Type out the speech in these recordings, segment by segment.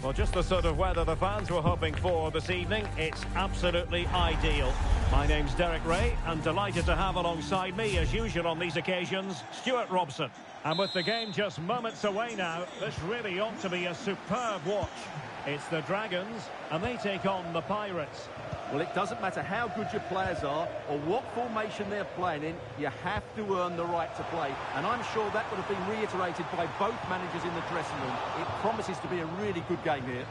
Well, just the sort of weather the fans were hoping for this evening. It's absolutely ideal. My name's Derek Ray, and delighted to have alongside me, as usual on these occasions, Stuart Robson. And with the game just moments away now, this really ought to be a superb watch. It's the Dragons, and they take on the Pirates. Well, it doesn't matter how good your players are or what formation they're playing in, you have to earn the right to play. And I'm sure that would have been reiterated by both managers in the dressing room. It promises to be a really good game here.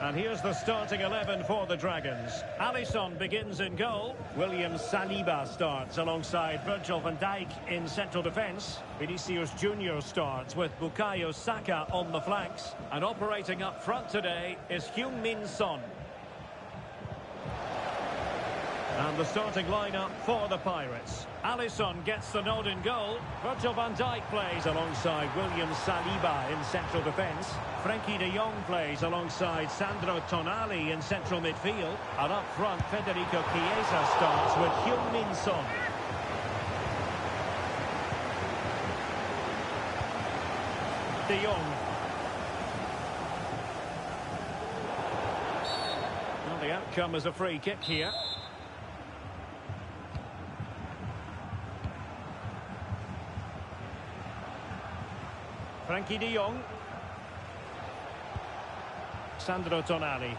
And here's the starting 11 for the Dragons. Alisson begins in goal. William Saliba starts alongside Virgil van Dijk in central defence. Vinicius Junior starts with Bukayo Saka on the flanks. And operating up front today is Heung-min Son. And the starting lineup for the Pirates. Alisson gets the nod in goal. Virgil van Dijk plays alongside William Saliba in central defence. Frenkie de Jong plays alongside Sandro Tonali in central midfield. And up front, Federico Chiesa starts with Heung-min Son. De Jong. Well, the outcome is a free kick here. Frenkie de Jong. Sandro Tonali.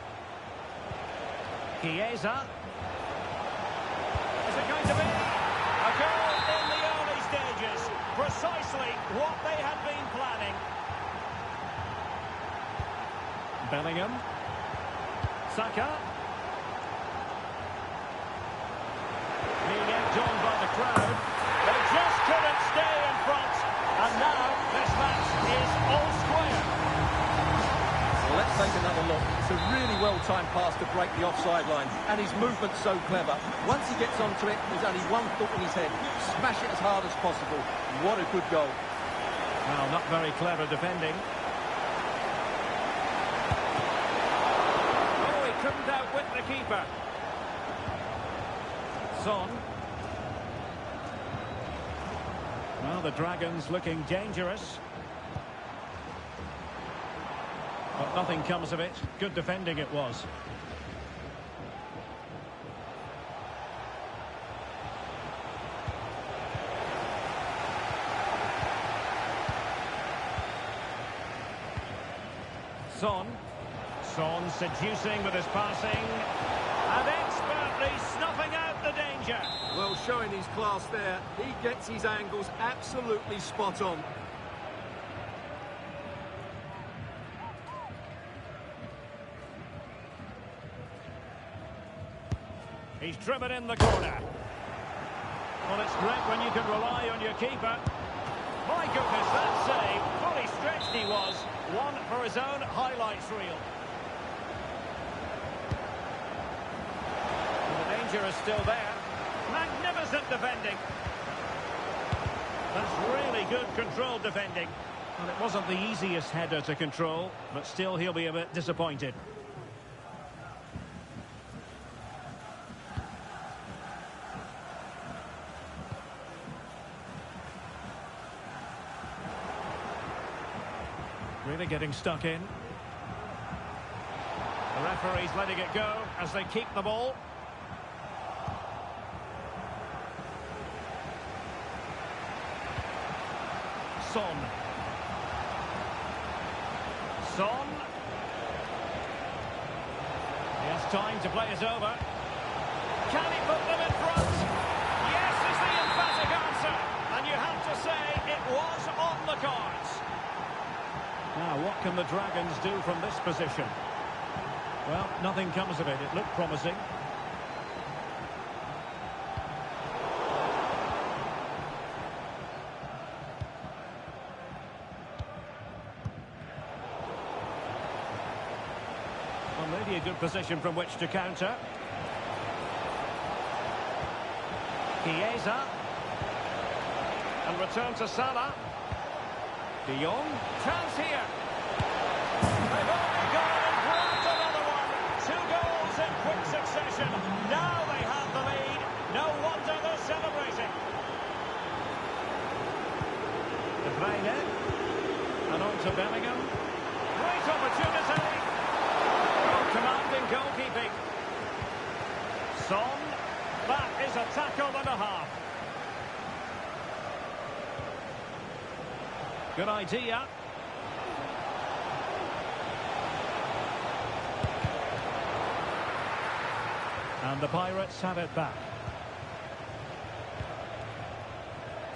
Chiesa. Is it going to be a goal in the early stages? Precisely what they had been planning. Bellingham. Saka. Being egged on by the crowd. They just couldn't stay in front. And now this match is all square. Well, let's take another look. It's a really well-timed pass to break the offside line. And his movement's so clever. Once he gets onto it, there's only one thought in his head. Smash it as hard as possible. What a good goal. Well, not very clever defending. Oh, he couldn't outwit the keeper. Son. Well, the Dragons looking dangerous. But nothing comes of it. Good defending it was. Son. Son seducing with his passing. And expertly snuffing out the danger. Well, showing his class there. He gets his angles absolutely spot on. He's driven in the corner. Well, it's great when you can rely on your keeper. My goodness, that save. Fully stretched he was. One for his own highlights reel. The danger is still there. Magnificent defending. That's really good controlled defending. Well, it wasn't the easiest header to control, but still he'll be a bit disappointed. Really getting stuck in. The referee's letting it go as they keep the ball. Son. Son. He has time to play it over. Can he put them in front? Yes is the emphatic answer. And you have to say it was on the cards. Now, what can the Dragons do from this position? Well, nothing comes of it. It looked promising. Well, maybe a good position from which to counter. Chiesa. And return to Salah. De Jong. Chance here. They've only gone and grabbed another one. 2 goals in quick succession. Now they have the lead. No wonder they're celebrating. De Bruyne. And on to Bellingham. Great opportunity. Oh, commanding goalkeeping. Son. That is a tackle and a half. Good idea. And the Pirates have it back.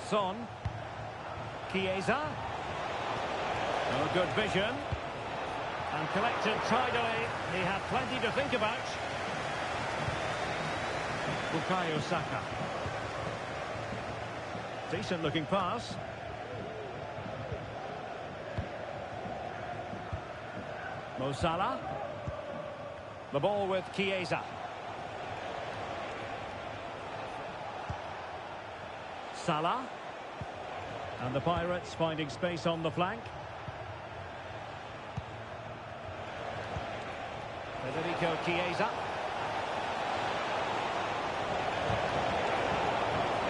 Son. Chiesa. Oh, good vision. And collected tidily. He had plenty to think about. Bukayo Saka. Decent looking pass. Mo Salah. The ball with Chiesa. Salah. And the Pirates finding space on the flank. Federico Chiesa.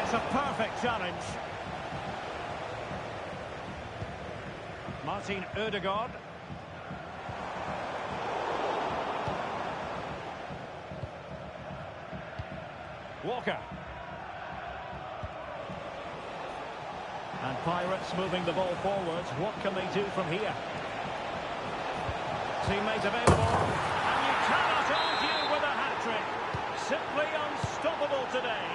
It's a perfect challenge. Martin Ødegaard. Walker. And Pirates moving the ball forwards. What can they do from here? Teammate available. And you cannot argue with a hat-trick. Simply unstoppable today.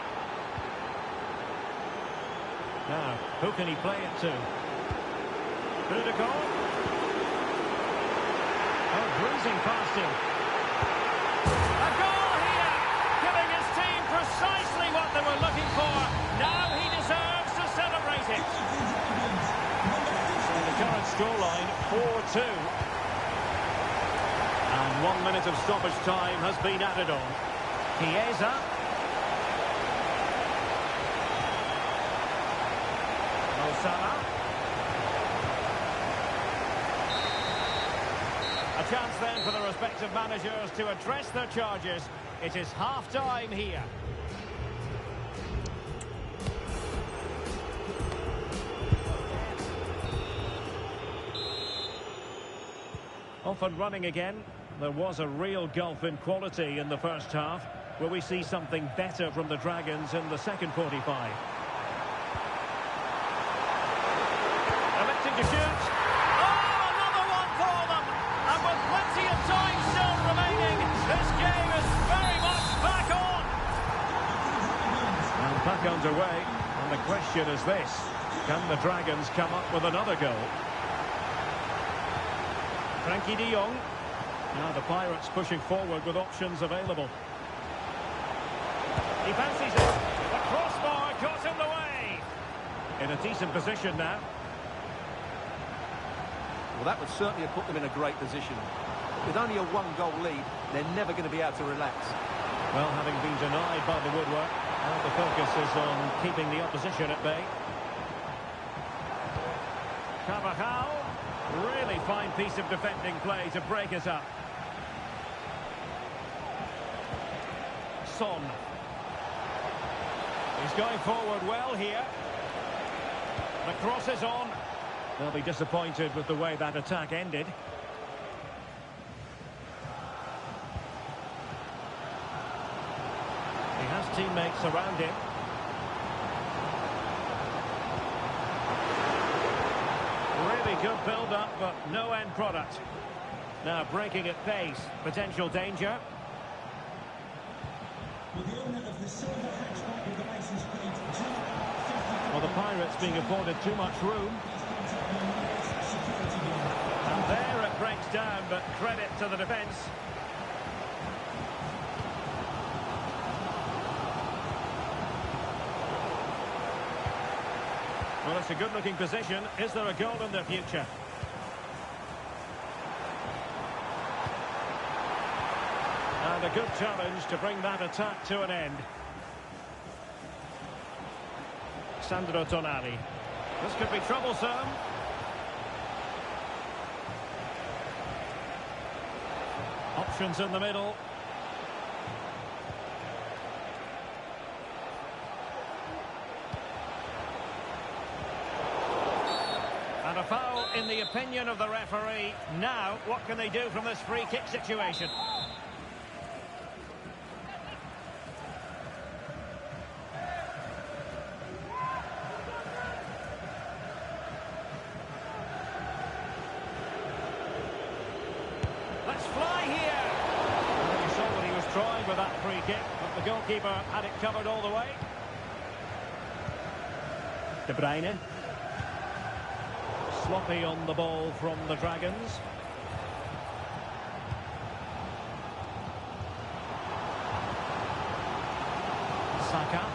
Now, who can he play it to? Ødegaard. Oh, breezing past him. A goal here! Giving his team precisely what they were looking for. Now he deserves to celebrate it. So the current scoreline, 4-2. And 1 minute of stoppage time has been added on. Chiesa. Mo Salah. A chance then for the respective managers to address their charges. It is half-time here. Off and running again. There was a real gulf in quality in the first half. Will we see something better from the Dragons in the second 45? Electing to shoot. Oh, another one for them! And with plenty of time still remaining, this game is very much back on! And back underway. And the question is this. Can the Dragons come up with another goal? Frankie de Jong. Now the Pirates pushing forward with options available. He fancies it. The crossbar got in the way. In a decent position now. Well, that would certainly have put them in a great position. With only a one-goal lead, they're never going to be able to relax. Well, having been denied by the woodwork, now the focus is on keeping the opposition at bay. Carvajal. Really fine piece of defending play to break it up. Son. He's going forward well here. The cross is on. They'll be disappointed with the way that attack ended. He has teammates around him. Really good build-up, but no end product. Now breaking at pace. Potential danger. Well, the Pirates being afforded too much room. And there it breaks down, but credit to the defence. Well, it's a good-looking position. Is there a goal in the future? And a good challenge to bring that attack to an end. Sandro Tonali. This could be troublesome. Options in the middle. And a foul in the opinion of the referee. Now, what can they do from this free kick situation? Let's fly here! Well, you saw what he was trying with that free kick, but the goalkeeper had it covered all the way. De Bruyne. Sloppy on the ball from the Dragons. Saka.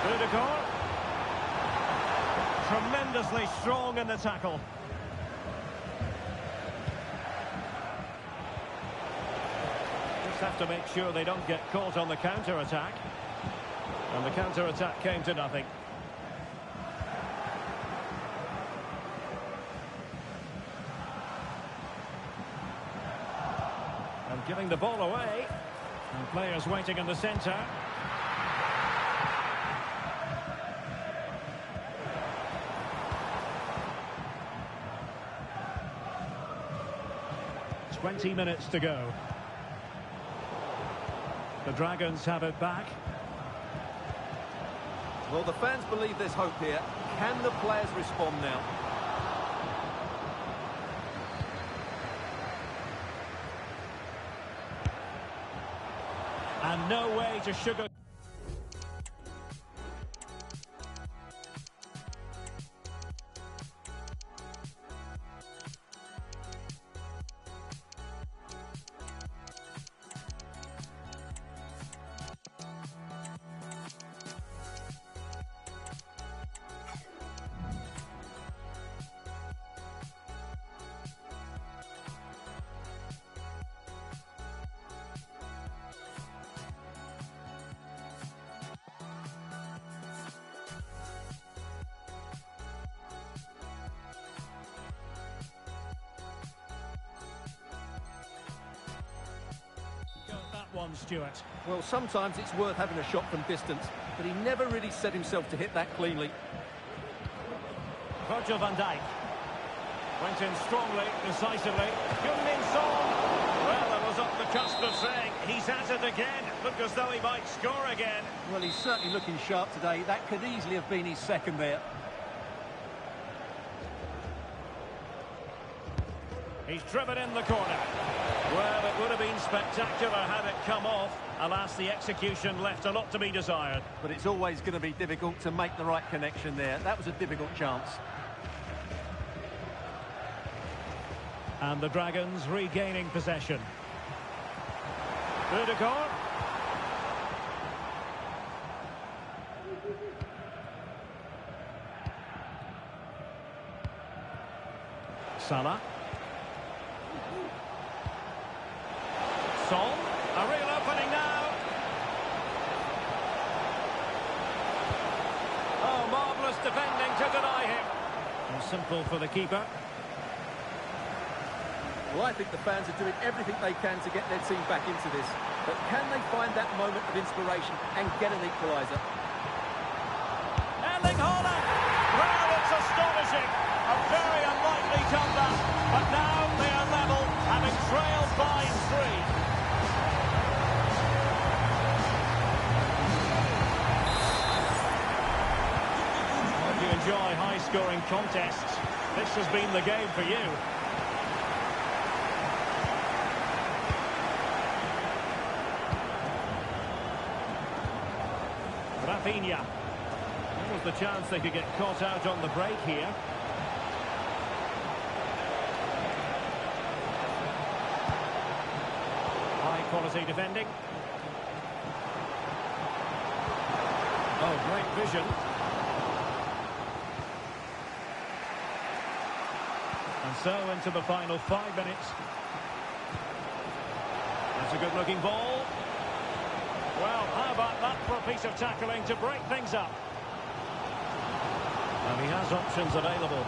Rudiger. Tremendously strong in the tackle. Just have to make sure they don't get caught on the counter-attack. And the counter-attack came to nothing. And giving the ball away. And players waiting in the centre. "20 minutes to go. The Dragons have it back. Well, the fans believe there's hope here. Can the players respond now? And no way to sugar... One, Stuart. Well, sometimes it's worth having a shot from distance, but he never really set himself to hit that cleanly. Virgil van Dijk. Went in strongly, decisively. Min Son. Well, I was on the cusp of saying, he's at it again. Look as though he might score again. Well, he's certainly looking sharp today. That could easily have been his second there. He's driven in the corner. Well, it would have been spectacular had it come off. Alas, the execution left a lot to be desired. But it's always going to be difficult to make the right connection there. That was a difficult chance. And the Dragons regaining possession. Rudiger. Salah. Son, a real opening now. Oh, marvellous defending to deny him. And simple for the keeper. Well, I think the fans are doing everything they can to get their team back into this. But can they find that moment of inspiration and get an equaliser? Erling Haaland! Well, it's astonishing. A very unlikely comeback. But now they are level, having trailed by 3. Enjoy high-scoring contests. This has been the game for you. Rafinha. What was the chance they could get caught out on the break here? High-quality defending. Oh, great vision. And so into the final 5 minutes. That's a good-looking ball. Well, how about that for a piece of tackling to break things up? And he has options available.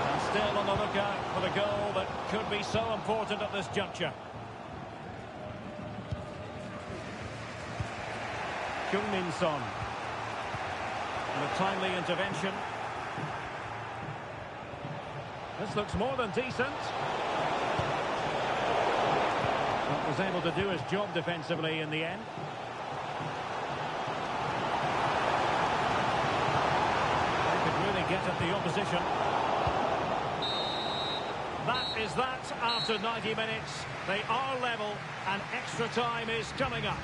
And still on the lookout for the goal that could be so important at this juncture. Min Son. And a timely intervention. This looks more than decent. But was able to do his job defensively in the end. They could really get at the opposition. That is that after 90 minutes. They are level and extra time is coming up.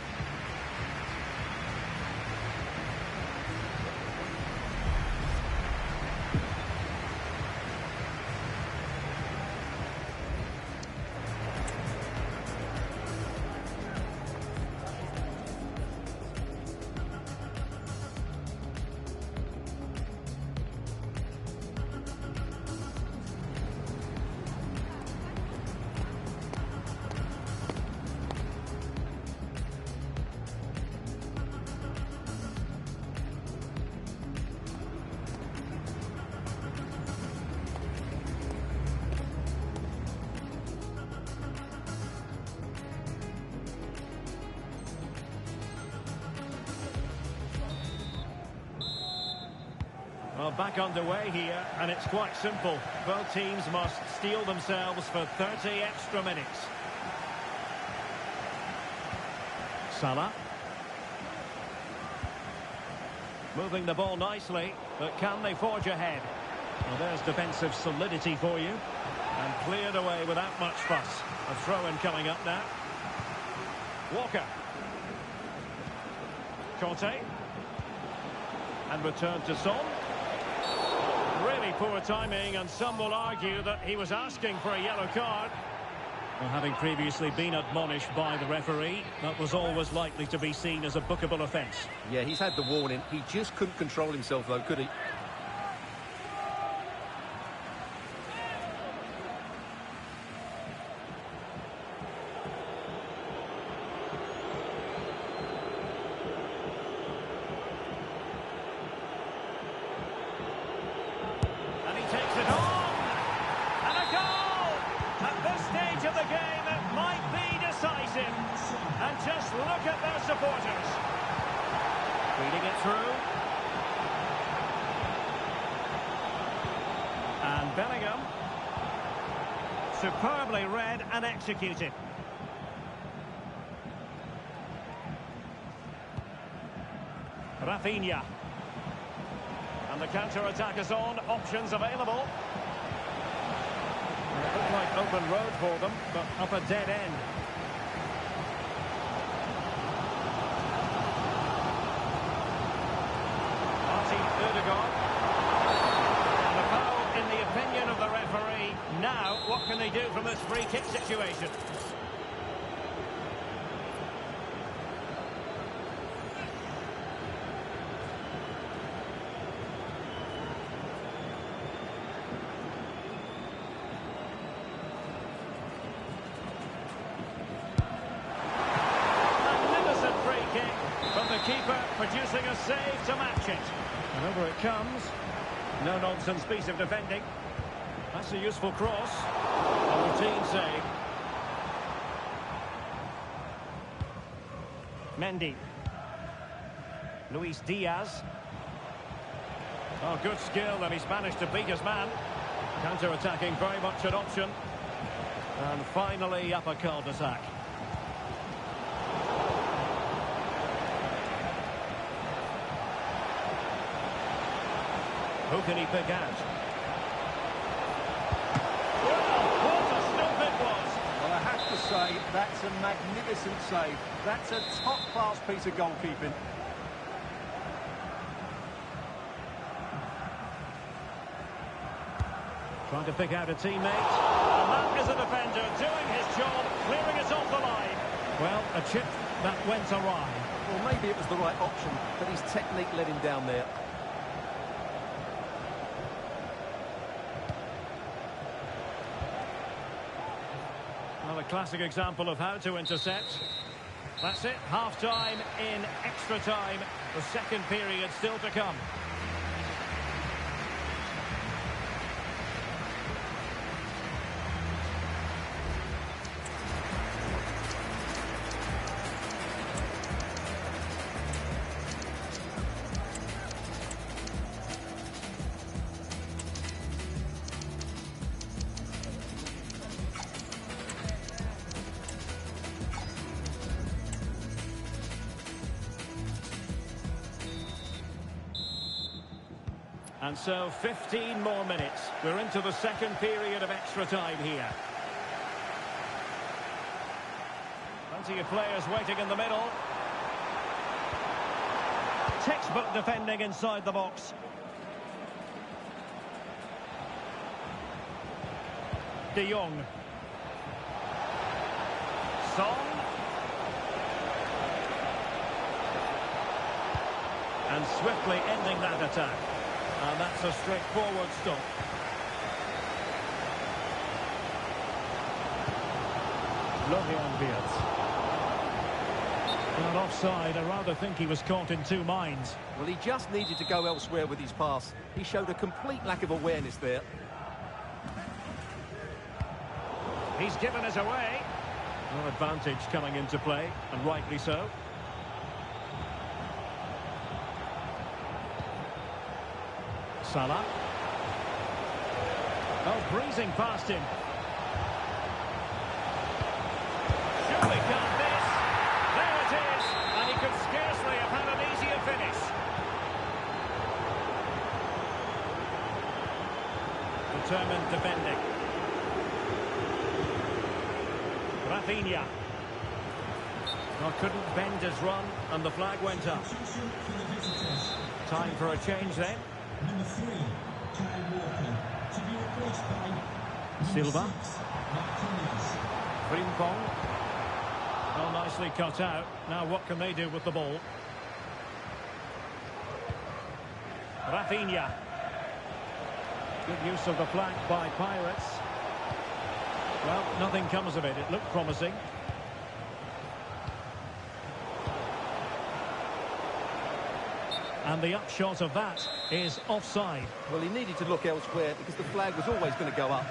Well, back underway here, and it's quite simple. Both teams must steel themselves for 30 extra minutes. Salah. Moving the ball nicely, but can they forge ahead? Well, there's defensive solidity for you. And cleared away without much fuss. A throw-in coming up now. Walker. Conte. And return to Son. Really poor timing, and some will argue that he was asking for a yellow card. Well, having previously been admonished by the referee, that was always likely to be seen as a bookable offence. Yeah, he's had the warning. He just couldn't control himself, though, could he? And just look at their supporters. Feeding it through. And Bellingham. Superbly read and executed. Rafinha. And the counter-attack is on. Options available. It looked like open road for them, but up a dead end. And a foul in the opinion of the referee. Now, what can they do from this free kick situation? Magnificent free kick from the keeper, producing a save to match it. And over it comes. No-nonsense piece of defending. That's a useful cross. A routine save. Mendy. Luis Diaz. Oh, good skill, and he's managed to beat his man. Counter-attacking, very much an option. And finally, up a cul-de-sac. Who can he pick out? Well, what a stop it was! Well, I have to say, that's a magnificent save. That's a top-class piece of goalkeeping. Trying to pick out a teammate. And that is a defender doing his job, clearing it off the line. Well, a chip that went awry. Well, maybe it was the right option, but his technique let him down there. Well, a classic example of how to intercept. That's it, half-time in extra time. The second period still to come. And so 15 more minutes. We're into the second period of extra time here. Plenty of players waiting in the middle. Textbook defending inside the box. De Jong. Son. And swiftly ending that attack. And that's a straightforward stop. Florian Wirtz. Not offside. I rather think he was caught in two minds. Well, he just needed to go elsewhere with his pass. He showed a complete lack of awareness there. He's given us away. No advantage coming into play, and rightly so. Salah. Oh, breezing past him. Surely can't miss. There it is. And he could scarcely have had an easier finish. Determined defending. Rafinha. Well, couldn't bend his run, and the flag went up. Time for a change then. Number 3, Kyle Walker, to be replaced by Silva. Martinez. Frimpong. Well, nicely cut out. Now what can they do with the ball? Rafinha. Good use of the flank by Pirates. Well, nothing comes of it. It looked promising. And the upshot of that is offside. Well, he needed to look elsewhere because the flag was always going to go up.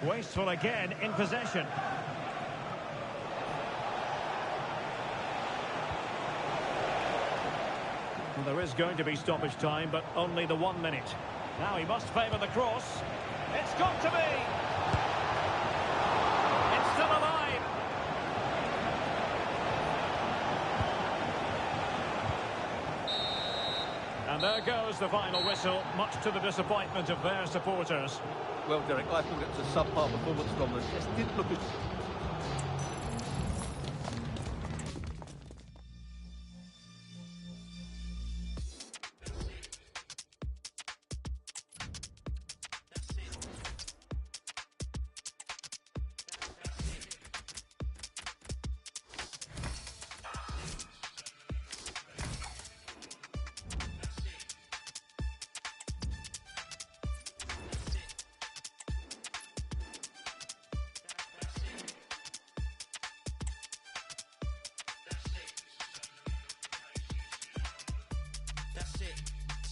Wasteful again in possession. Well, there is going to be stoppage time, but only the 1 minute. Now he must favour the cross. It's got to be! It's still alive! And there goes the final whistle, much to the disappointment of their supporters. Well, Derek, I thought it was a subpar performance from them. Just didn't look as...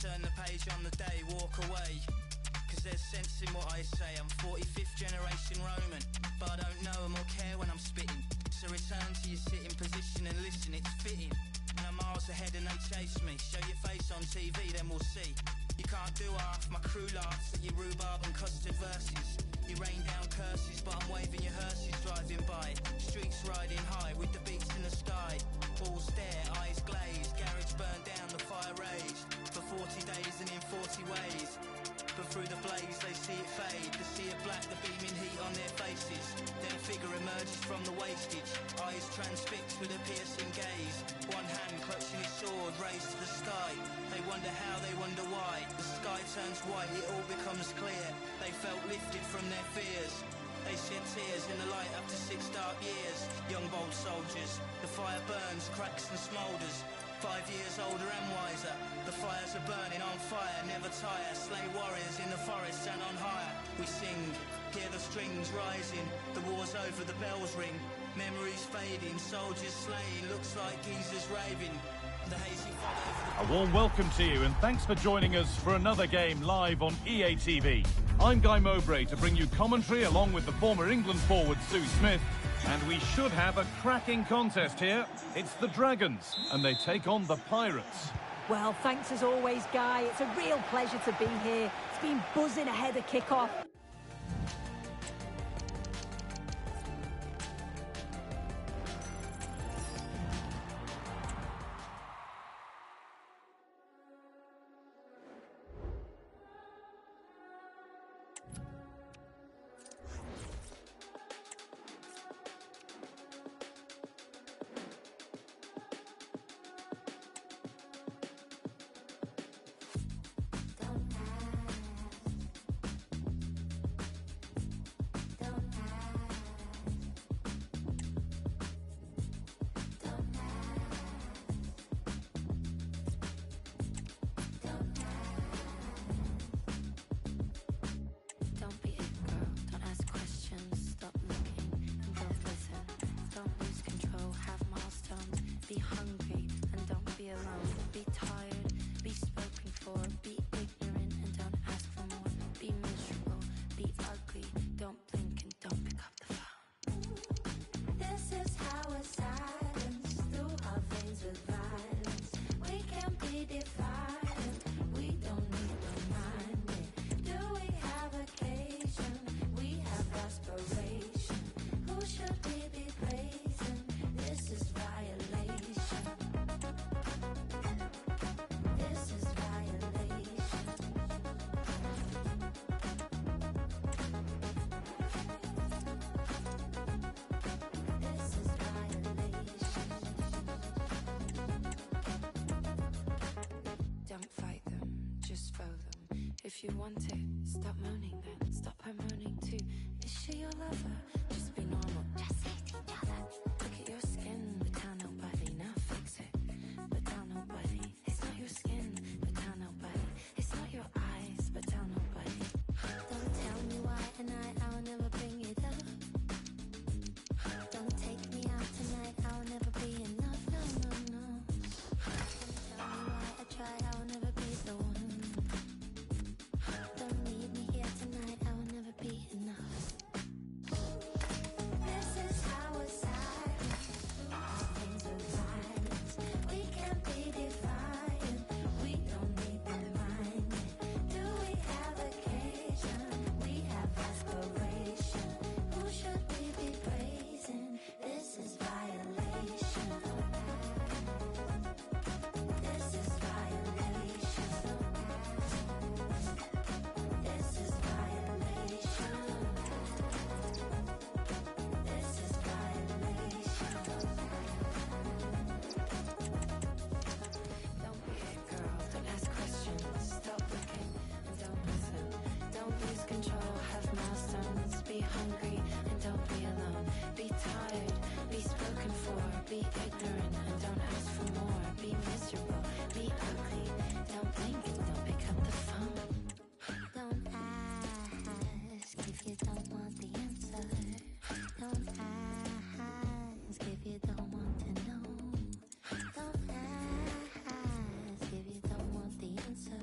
Turn the page on the day, walk away. Cause there's sense in what I say. I'm 45th generation Roman, but I don't know them or care when I'm spitting. So return to your sitting position and listen, it's fitting. And I'm miles ahead and they chase me. Show your face on TV, then we'll see. You can't do half, my crew laughs at your rhubarb and custard verses. You rain down curses, but I'm waving your hearses driving by. Streets riding high with the beats in the sky. Balls stare, eyes glazed, garage burned down, the fire raged. For 40 days and in 40 ways. But through the blaze they see it fade. The sea of black, the beaming heat on their faces. Then a figure emerges from the wastage. Eyes transfixed with a piercing gaze. One hand clutching his sword raised to the sky. They wonder how, they wonder why. The sky turns white, it all becomes clear. They felt lifted from their fears. They shed tears in the light after 6 dark years. Young bold soldiers, the fire burns, cracks and smoulders. 5 years older and wiser. The fires are burning on fire, never tire. Slay warriors in the forests and on higher. We sing, hear the strings rising. The war's over, the bells ring. Memories fading, soldiers slain. Looks like geezers raving. The hazy fog over the... A warm welcome to you and thanks for joining us for another game live on EA TV. I'm Guy Mowbray to bring you commentary along with the former England forward Sue Smith. And we should have a cracking contest here. It's the Dragons and they take on the Pirates. Well, thanks as always, Guy. It's a real pleasure to be here. It's been buzzing ahead of kick-off. you want it. Stop moaning then, stop her moaning too. Is she your lover? Just be normal, just hate each other. Look at your skin, but tell nobody. Now fix it, but tell nobody. It's not your skin, but tell nobody. It's not your eyes, but tell nobody. Don't tell me why tonight I'll never bring it up. Don't take me out tonight, I'll never be enough. No, no, no. Don't tell me why I try, I'll never be the one. Don't need me here tonight, I will never be enough. This is how we're silent. All things with violence. We can't be defiant. We don't need reminding. Do we have occasion? We have aspiration. Who should we be praising? This is violation. This is violation. This is violation. This is violation. Don't be a girl, don't ask questions. Stop looking and don't listen. Don't lose control, have milestones. Be hungry and don't be alone. Be tired, be spoken for. Be ignorant and don't ask for more. Be miserable, be ugly. Don't blink and don't pick up the phone. Don't ask if you don't want the answer. Don't ask if you don't want to know. Don't ask if you don't want the answer.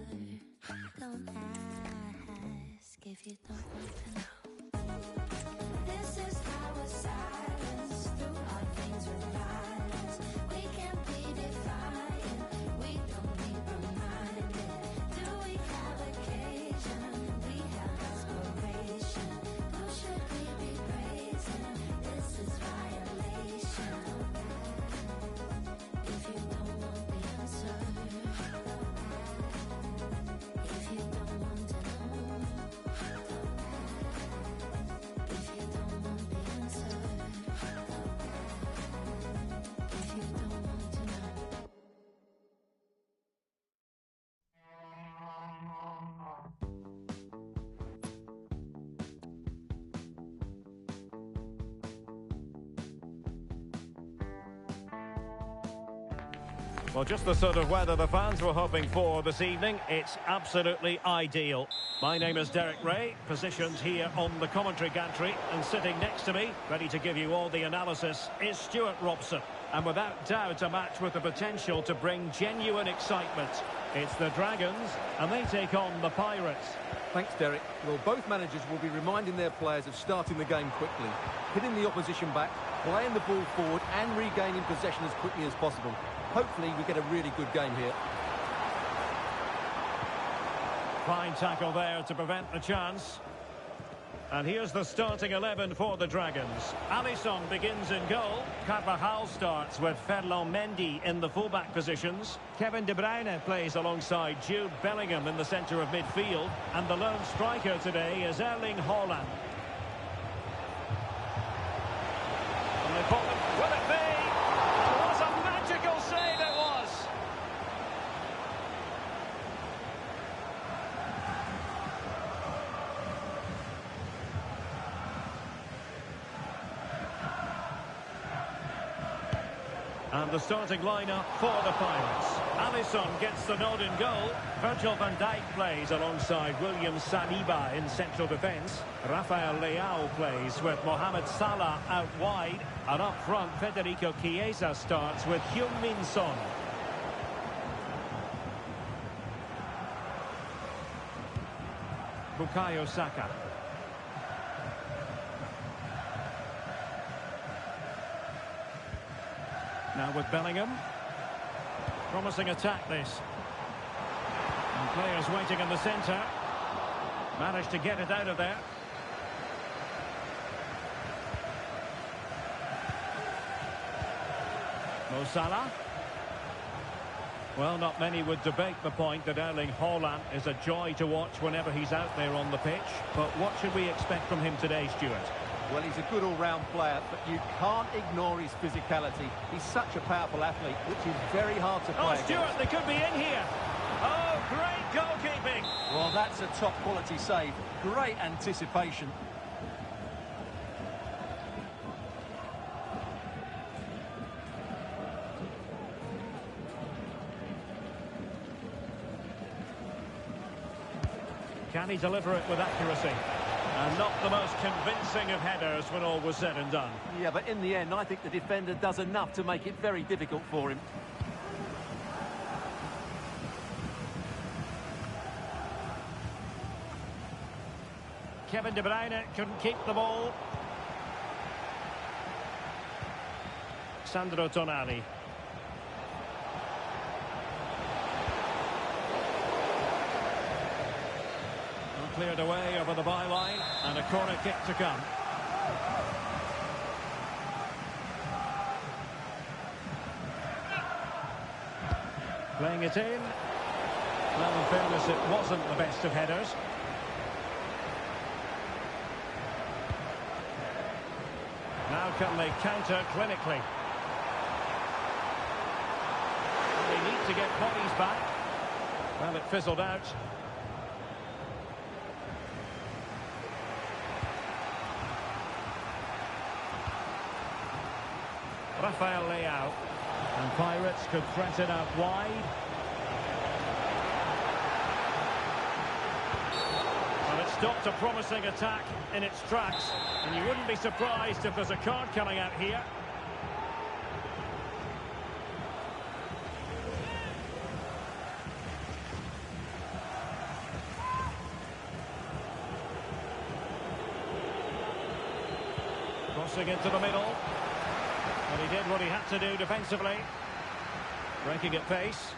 Don't ask if you don't want to know. This is our silence through all things with violence. We can't be defiant. We don't need reminded. Do we have occasion? We have aspiration. Who should we be praising? This is violation. If you don't want the answer, if you don't want to know, if you don't want the answer, if you don't want to know. Well, just the sort of weather the fans were hoping for this evening. It's absolutely ideal. My name is Derek Ray, positioned here on the commentary gantry, and sitting next to me, ready to give you all the analysis, is Stuart Robson. And without doubt, a match with the potential to bring genuine excitement. It's the Dragons, and they take on the Pirates. Thanks, Derek. Well, both managers will be reminding their players of starting the game quickly, hitting the opposition back, playing the ball forward and regaining possession as quickly as possible. Hopefully we get a really good game here. Fine tackle there to prevent the chance. And here's the starting 11 for the Dragons. Alisson begins in goal. Carvajal starts with Ferland Mendy in the fullback positions. Kevin De Bruyne plays alongside Jude Bellingham in the centre of midfield. And the lone striker today is Erling Haaland. And they call it, will it be? It was a magical save, it was. And the starting lineup for the Pirates. Alisson gets the nod in goal. Virgil van Dijk plays alongside William Saliba in central defence. Rafael Leao plays with Mohamed Salah out wide. And up front, Federico Chiesa starts with Heung-min Son. Bukayo Saka. Now with Bellingham. Promising attack this. And players waiting in the centre. Managed to get it out of there. Mo Salah. Well, not many would debate the point that Erling Haaland is a joy to watch whenever he's out there on the pitch. But what should we expect from him today, Stuart? Well, he's a good all-round player, but you can't ignore his physicality. He's such a powerful athlete, which is very hard to play Stuart, against. they could be in here. Oh, great goalkeeping. Well, that's a top-quality save. Great anticipation. Can he deliver it with accuracy? And not the most convincing of headers when all was said and done. Yeah, but in the end, I think the defender does enough to make it very difficult for him. Kevin De Bruyne couldn't keep the ball. Sandro Tonali. Cleared away over the byline, and a corner kick to come. Playing it in. Well, in fairness, it wasn't the best of headers. Now can they counter clinically? They need to get bodies back. Well, it fizzled out. Rafael Leao, and Pirates could threaten out wide. Well, it stopped a promising attack in its tracks, and you wouldn't be surprised if there's a card coming out here. Crossing into the middle. But he did what he had to do defensively. Breaking at pace.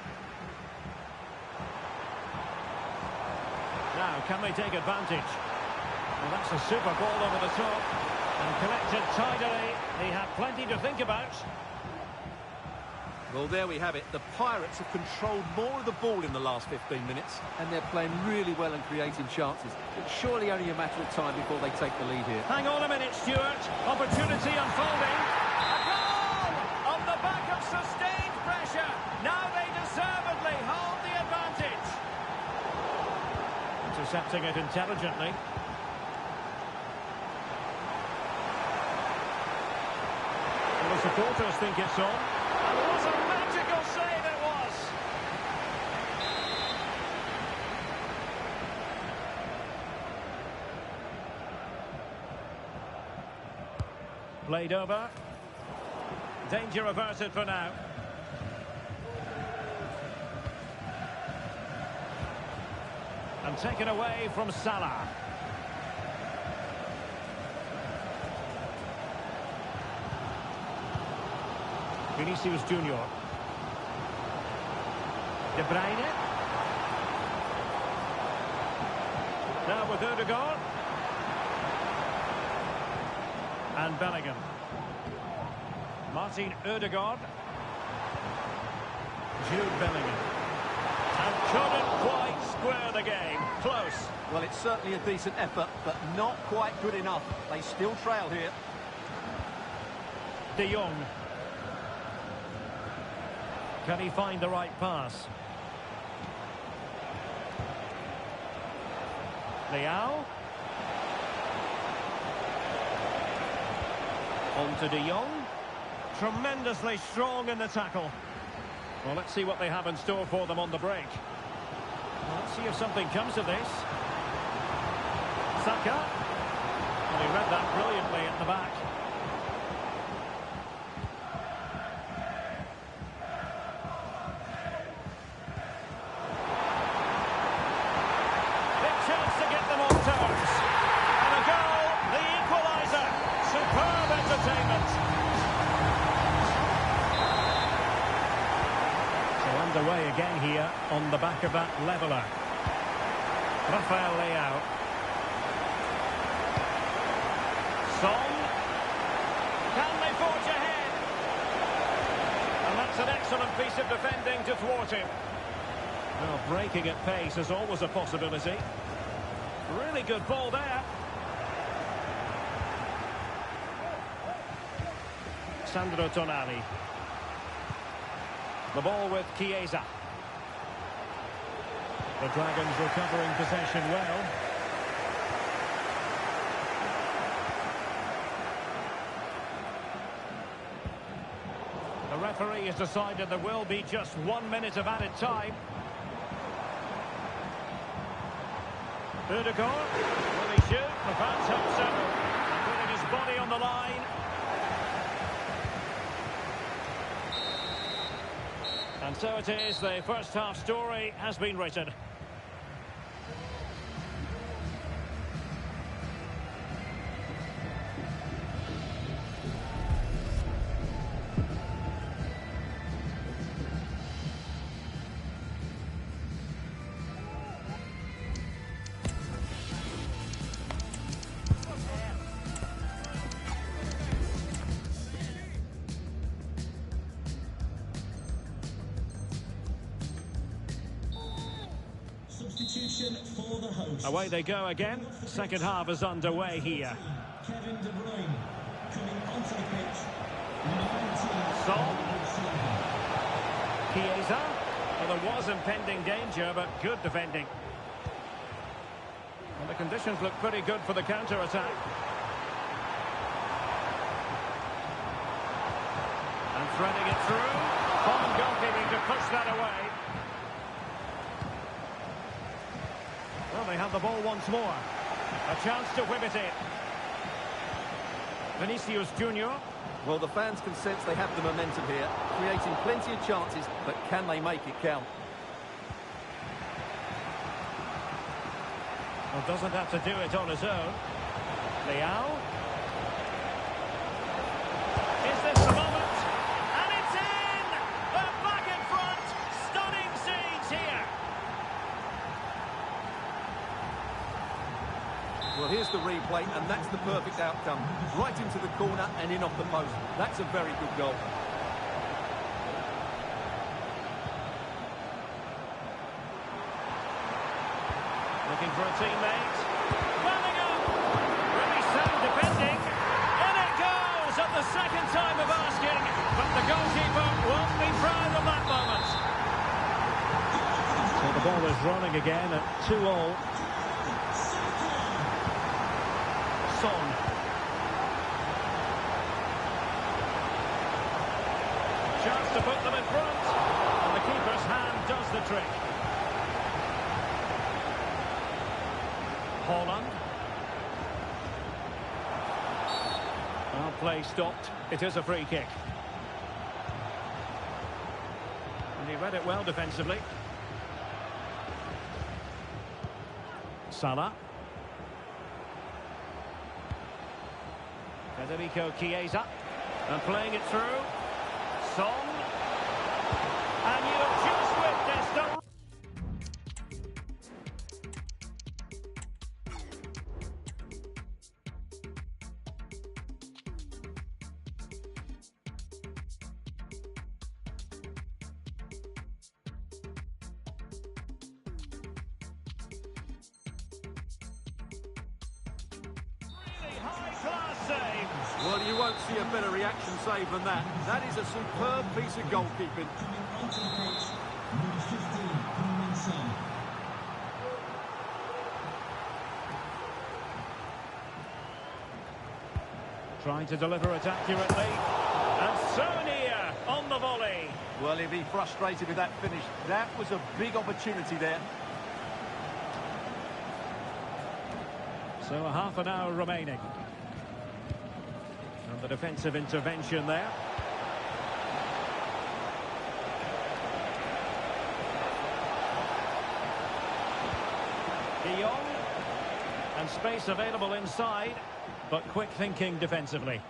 Now, can they take advantage? Well, that's a super ball over the top. And collected tidily. He had plenty to think about. Well, there we have it. The Pirates have controlled more of the ball in the last 15 minutes, and they're playing really well and creating chances. It's surely only a matter of time before they take the lead here. Hang on a minute, Stuart. Opportunity unfolding. A goal! On the back of sustained pressure. Now they deservedly hold the advantage. Intercepting it intelligently. Well, the supporters think it's on. And what a magical save it was! Played over. Danger averted for now. And taken away from Salah. Vinicius Junior. De Bruyne. Now with Ødegaard. And Bellingham. Martin Ødegaard. Jude Bellingham. And couldn't quite square the game. Close. Well, it's certainly a decent effort, but not quite good enough. They still trail here. De Jong. Can he find the right pass? Leao. On to De Jong. Tremendously strong in the tackle. Well, let's see what they have in store for them on the break. Well, let's see if something comes of this. Saka. Well, he read that brilliantly at the back. Chance to get them on terms. And a goal, the equaliser. Superb entertainment. So underway again here on the back of that leveller. Rafael Leao. Son. Can they forge ahead? And that's an excellent piece of defending to thwart him. Well, breaking at pace is always a possibility. Really good ball there. Sandro Tonali. The ball with Chiesa. The Dragons recovering possession well. The referee has decided there will be just 1 minute of added time. Ødegaard, will he shoot? The fans hope so. Putting his body on the line. And so it is, the first half story has been written. Substitution for the host. Away they go again. Second half is underway here. Kevin De Bruyne coming onto the pitch. 19. Son. Chiesa. Well, there was impending danger, but good defending. And the conditions look pretty good for the counter-attack. And threading it through. Fine goalkeeping to push that away. Well, they have the ball once more. A chance to whip it in. Vinicius Junior. Well, the fans can sense they have the momentum here, creating plenty of chances, but can they make it count? Well, doesn't have to do it on his own. Leao. Is this the moment? And it's in! They're back in front! Stunning scenes here! Well, here's the replay, and that's the perfect outcome. Right into the corner and in off the post. That's a very good goal. Looking for a teammate. Bellingham! Really sound defending. In it goes at the second time of asking. But the goalkeeper won't be proud of that moment. So the ball is running again at 2-2. Son. Chance to put them in front. And the keeper's hand does the trick. Holland. Well, play stopped. It is a free kick. And he read it well defensively. Salah. Federico Chiesa. And playing it through. Son. And you have just witnessed the... high-class save. Well, you won't see a better reaction save than that. That is a superb piece of goalkeeping. Coming onto the pitch. Number 15, Heung-min Son. Trying to deliver it accurately. And Sonia on the volley. Well, he'll be frustrated with that finish. That was a big opportunity there. So a half an hour remaining. And the defensive intervention there. De Jong. And space available inside. But quick thinking defensively.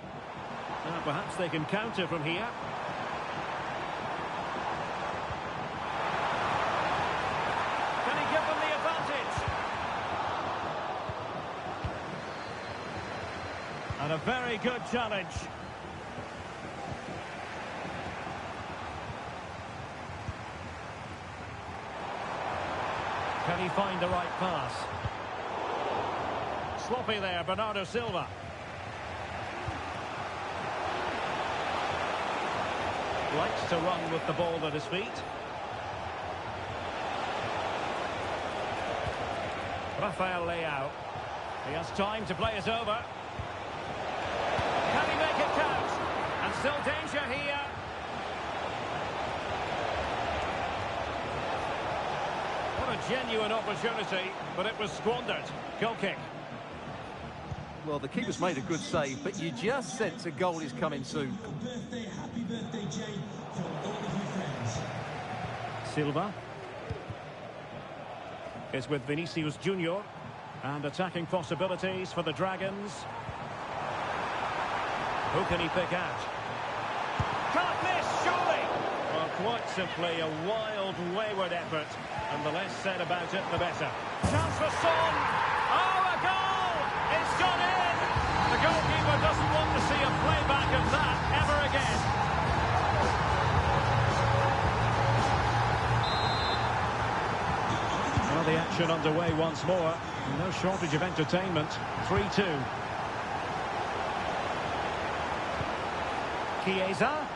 Now perhaps they can counter from here. Can he give them the advantage? And a very good challenge. Can he find the right pass? Sloppy there, Bernardo Silva. Likes to run with the ball at his feet. Rafael Leao. He has time to play it over. Can he make it count? And still danger here. What a genuine opportunity, but it was squandered. Goal kick. Well, the keeper's made a good save, but you just sense a goal is coming soon. Happy birthday, Jay, from all of you friends. Silva is with Vinicius Junior, and attacking possibilities for the Dragons. Who can he pick out? Can't miss, surely! Well, quite simply a wild, wayward effort, and the less said about it, the better. Chance for Son! Oh, a goal! It's gone in! The goalkeeper doesn't want to see a playback of that ever again. Well, the action underway once more. No shortage of entertainment. 3-2. Chiesa.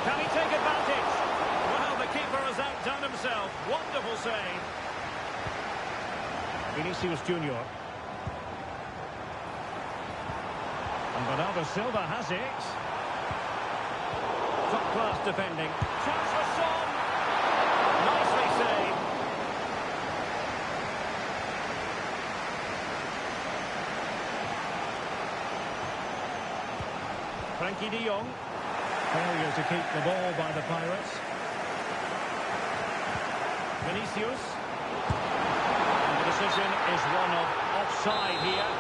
Can he take advantage? Well, the keeper has outdone himself. Wonderful save. Vinicius Junior. And Bernardo Silva has it. Top-class defending. Chance for Son. Nicely saved. Frankie de Jong. Failure to keep the ball by the Pirates. Vinicius. And the decision is one of offside here.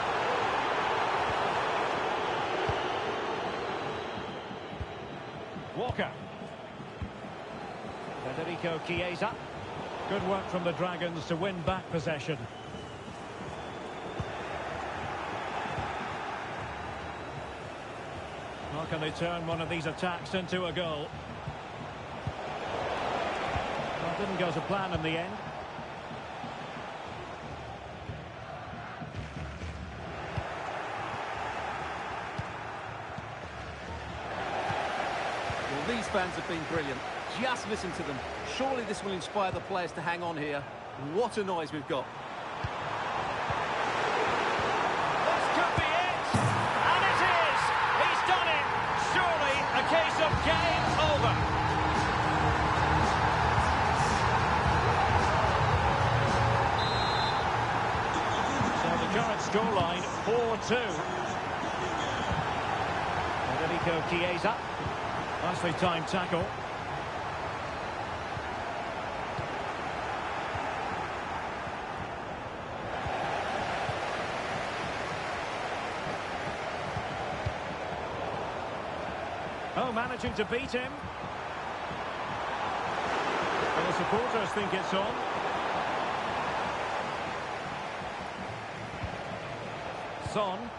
Walker. Federico Chiesa. Good work from the Dragons to win back possession. How can they turn one of these attacks into a goal? Well, didn't go to plan in the end. Well, these fans have been brilliant. Just listen to them. Surely this will inspire the players to hang on here. What a noise we've got. This could be it! And it is! He's done it! Surely a case of game over. So the current scoreline, 4-2. Federico Chiesa. Nicely timed tackle. Oh, managing to beat him. And the supporters think it's on. Son.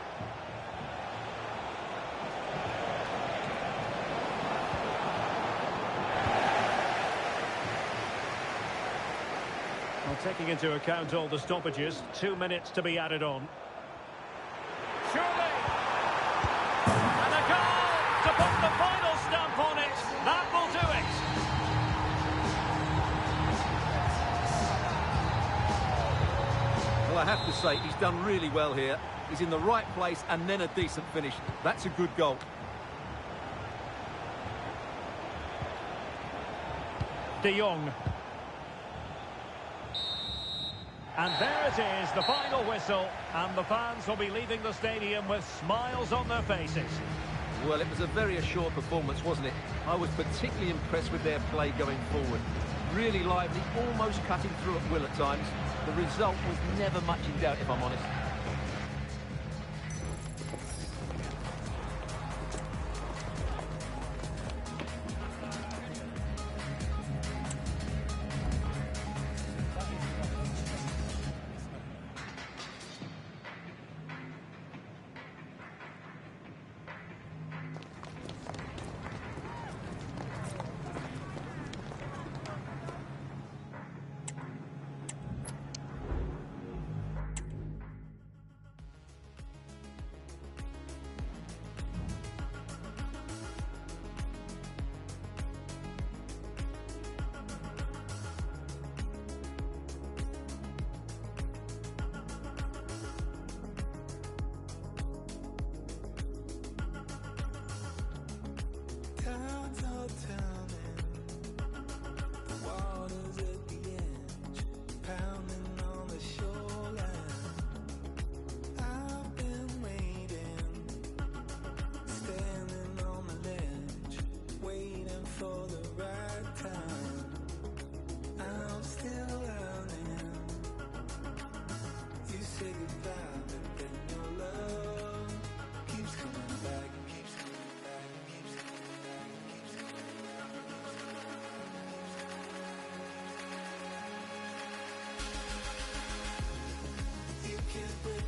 Well, taking into account all the stoppages, 2 minutes to be added on. Surely! And a goal to put the final stamp on it. That will do it. Well, I have to say, he's done really well here. He's in the right place and then a decent finish. That's a good goal. De Jong. And there it is, the final whistle, and the fans will be leaving the stadium with smiles on their faces. Well, it was a very assured performance, wasn't it? I was particularly impressed with their play going forward. Really lively, almost cutting through at will at times. The result was never much in doubt, if I'm honest.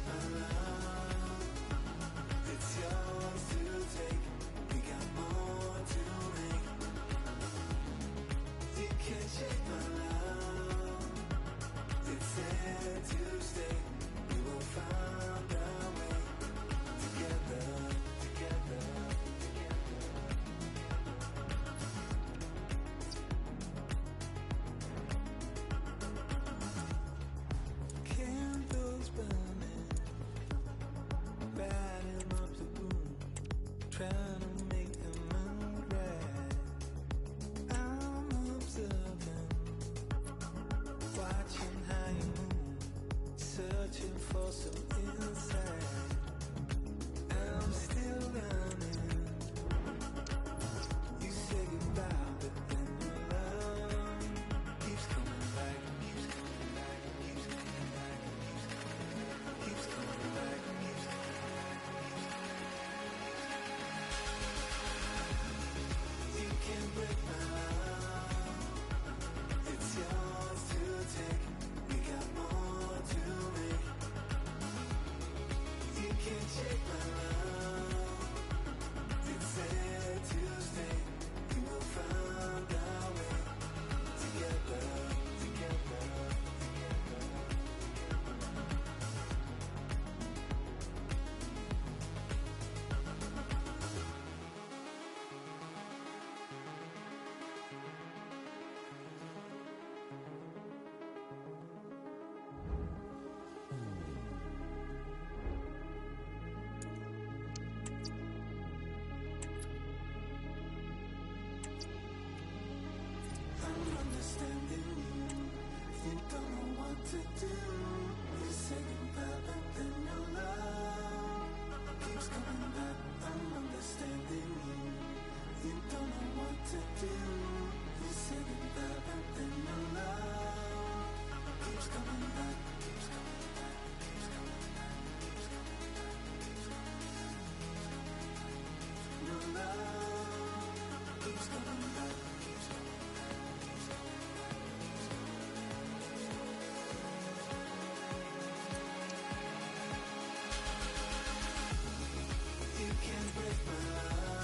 my love. It's yours to take. We got more to make. You can't shake my love. It's here to stay. We will find our way together, together, together. Candles burning, lighting up the room, trying to make the mood right. I'm observing, watching how you move, searching for some insight. I'm still running. You say goodbye, but then your love keeps coming back, keeps coming back, keeps coming back, keeps coming back, keeps coming back, keeps coming back. You can't break my love. It's yours to take. We got more to make. You can't shake my love. It's there to stay. We will find our way together, together, together. I'm understanding you. You don't know what to do. You say goodbye, but then your love keeps coming back. I'm understanding you. You don't know what to do. You say goodbye, but then your love keeps coming back. Keeps coming back. Keeps coming back. Keeps coming back. Keeps coming back. Your love keeps coming back. Keeps coming back. You can't break my love.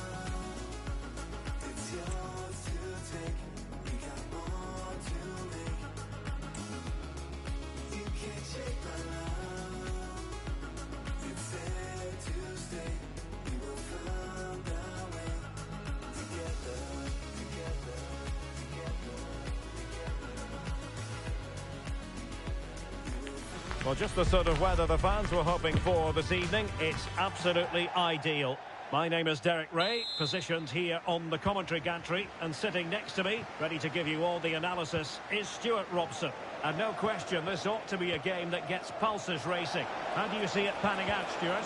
It's yours to take. We got more to make. You can't shake my love. It's there to stay. We will find our way together, together, together, together. Well, just the sort of weather the fans were hoping for this evening. It's absolutely ideal. My name is Derek Ray, positioned here on the commentary gantry, and sitting next to me, ready to give you all the analysis, is Stuart Robson. And no question, this ought to be a game that gets pulses racing. How do you see it panning out, Stuart?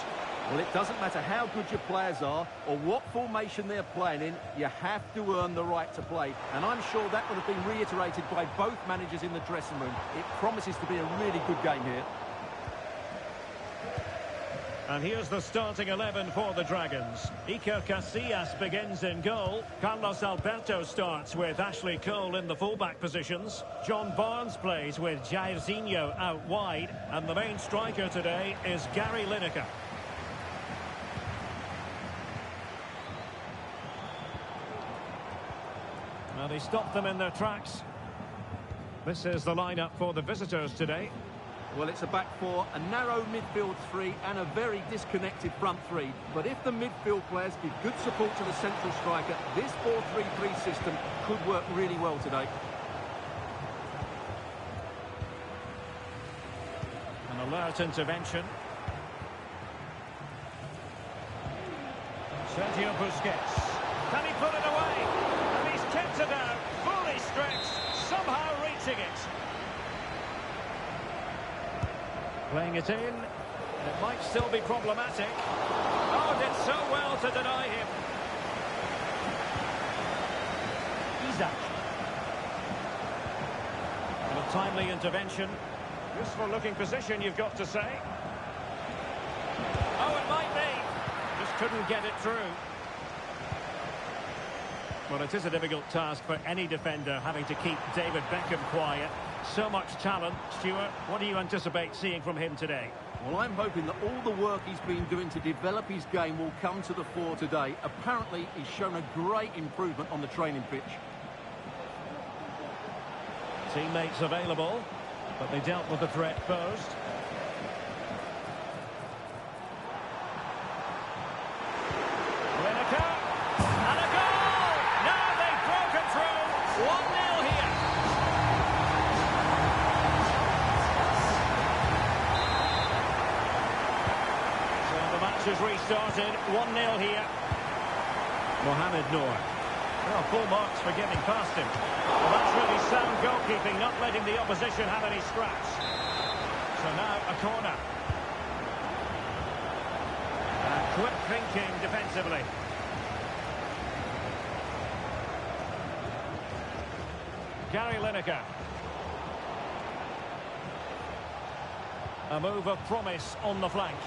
Well, it doesn't matter how good your players are or what formation they're playing in, you have to earn the right to play. And I'm sure that would have been reiterated by both managers in the dressing room. It promises to be a really good game here. And here's the starting 11 for the Dragons. Iker Casillas begins in goal. Carlos Alberto starts with Ashley Cole in the fullback positions. John Barnes plays with Jairzinho out wide. And the main striker today is Gary Lineker. Well, they stopped them in their tracks. This is the lineup for the visitors today. Well, it's a back four, a narrow midfield three and a very disconnected front three. But if the midfield players give good support to the central striker, this 4-3-3 system could work really well today. An alert intervention. Sergio Busquets. Can he put it away? And he's kept it out, fully stretched, somehow reaching it. Playing it in. It might still be problematic. Oh, did so well to deny him. Isaac. And a timely intervention. Useful looking position, you've got to say. Oh, it might be. Just couldn't get it through. Well, it is a difficult task for any defender having to keep David Beckham quiet. So much talent. Stuart, what do you anticipate seeing from him today? Well, I'm hoping that all the work he's been doing to develop his game will come to the fore today. Apparently, he's shown a great improvement on the training pitch. Teammates available, but they dealt with the threat posed. Lineker, and a goal! Now they've broken through. 1-0 here. So the match has restarted. 1-0 here. Mohamed Noor. Well, full marks for getting past him. Well, that's really sound goalkeeping, not letting the opposition have any scraps. So now a corner. And quick thinking defensively. Gary Lineker. A move of promise on the flank.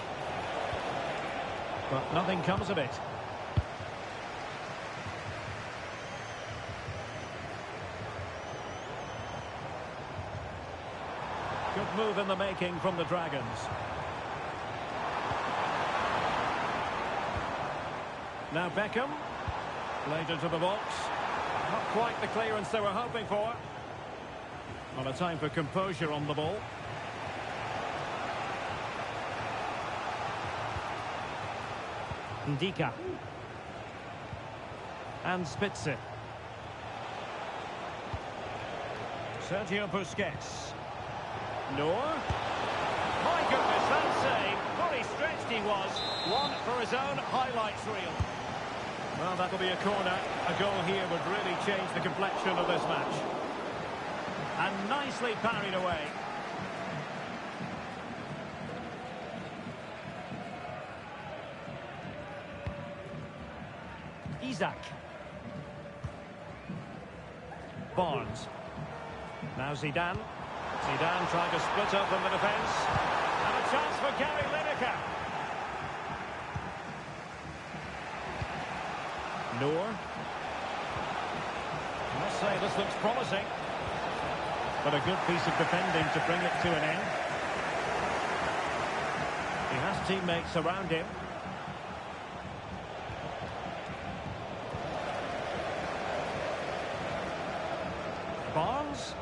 But nothing comes of it. Good move in the making from the Dragons. Now Beckham. Played into the box. Not quite the clearance they were hoping for. Well, a time for composure on the ball. Ndika. And Spitze. Sergio Busquets. Noor. My goodness, that save. Fully stretched he was. One for his own highlights reel. Well, that'll be a corner. A goal here would really change the complexion of this match. And nicely parried away. Isaac. Barnes. Now Zidane. Zidane trying to split up from the defence. And a chance for Gary Lineker. Noor. I must say this looks promising. But a good piece of defending to bring it to an end. He has teammates around him. Barnes.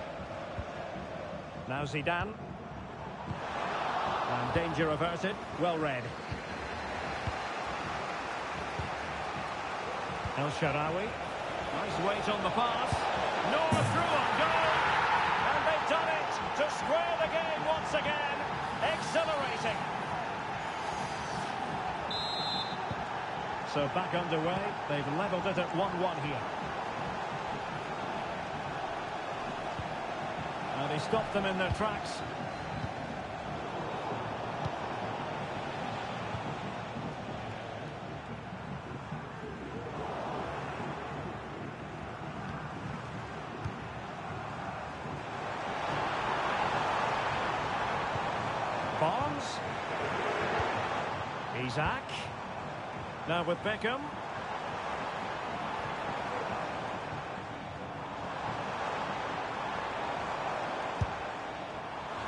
Now Zidane. And danger averted. Well read. El Shaarawy. Nice weight on the pass. Noor through on goal. And they've done it to square the game once again. Exhilarating. So back underway. They've levelled it at 1-1 here. And he stopped them in their tracks. Barnes. Isaac. Now with Beckham.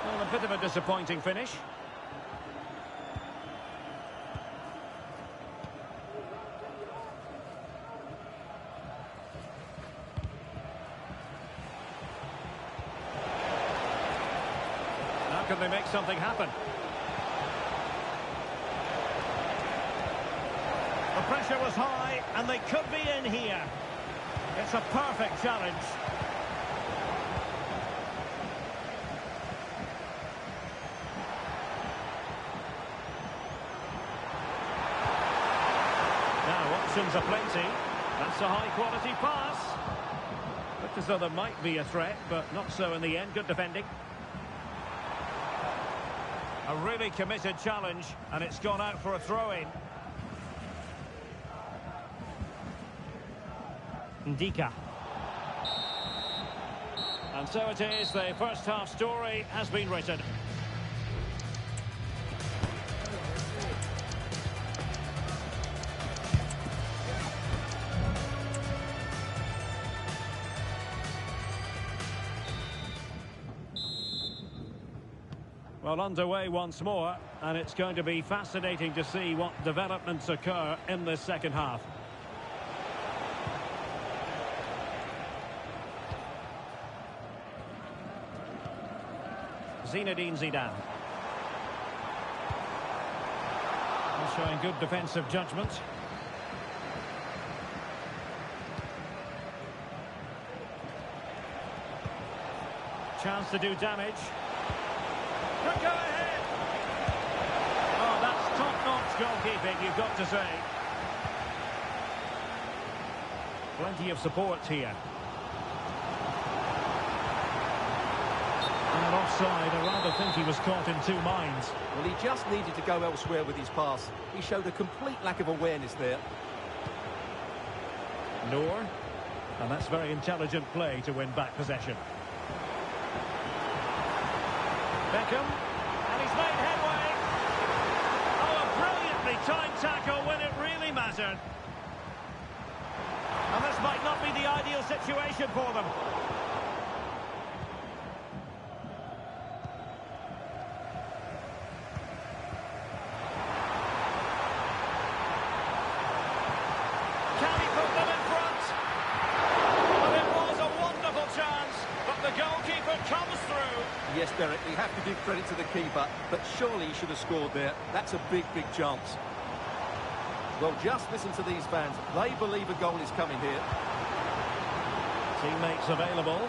Well, a bit of a disappointing finish. Now can they make something happen? The pressure was high, and they could be in here. It's a perfect challenge. Now, options are plenty. That's a high-quality pass. Looked as though there might be a threat, but not so in the end. Good defending. A really committed challenge, and it's gone out for a throw-in. Ndika. And so it is, the first half story has been written. Well, underway once more, and it's going to be fascinating to see what developments occur in this second half. Zinedine Zidane. He's showing good defensive judgment. Chance to do damage. Could go ahead. Oh, that's top-notch goalkeeping, you've got to say. Plenty of support here. And offside, I rather think he was caught in two minds. Well, he just needed to go elsewhere with his pass. He showed a complete lack of awareness there. Noor. And that's very intelligent play to win back possession. Beckham, and he's made headway. Oh, a brilliantly timed tackle when it really mattered. And this might not be the ideal situation for them. Can he put them in front? Well, it was a wonderful chance, but the goalkeeper comes through. Yes, Derek, we have to give credit to the keeper, but surely he should have scored there. That's a big, big chance. Well, just listen to these fans. They believe a goal is coming here. Teammates available.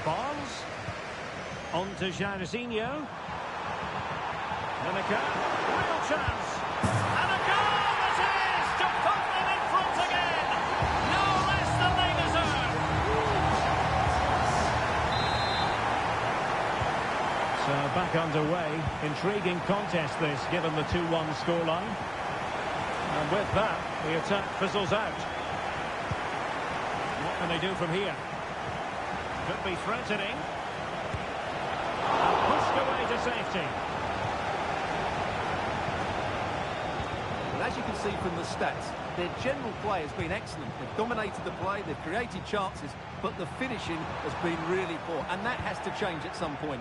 Barnes. On to Jairzinho. Lineker. Real chance. And a goal it is to put them in front again. No less than they deserve. So back underway. Intriguing contest this, given the 2-1 scoreline. And with that, the attack fizzles out. What can they do from here? Could be threatening. And pushed away to safety. And as you can see from the stats, their general play has been excellent. They've dominated the play, they've created chances, but the finishing has been really poor, and that has to change at some point.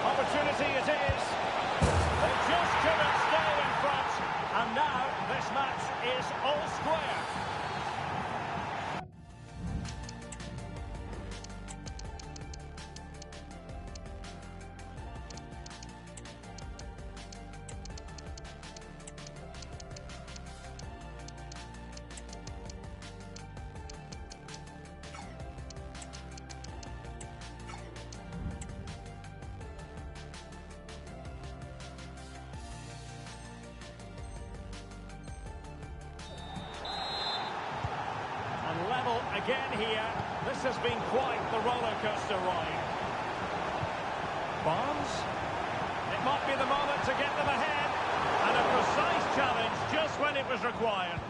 Opportunity it is. They just couldn't stay in front. And now this match is all square. Level again here. This has been quite the roller coaster ride. Barnes. It might be the moment to get them ahead. And a precise challenge just when it was required.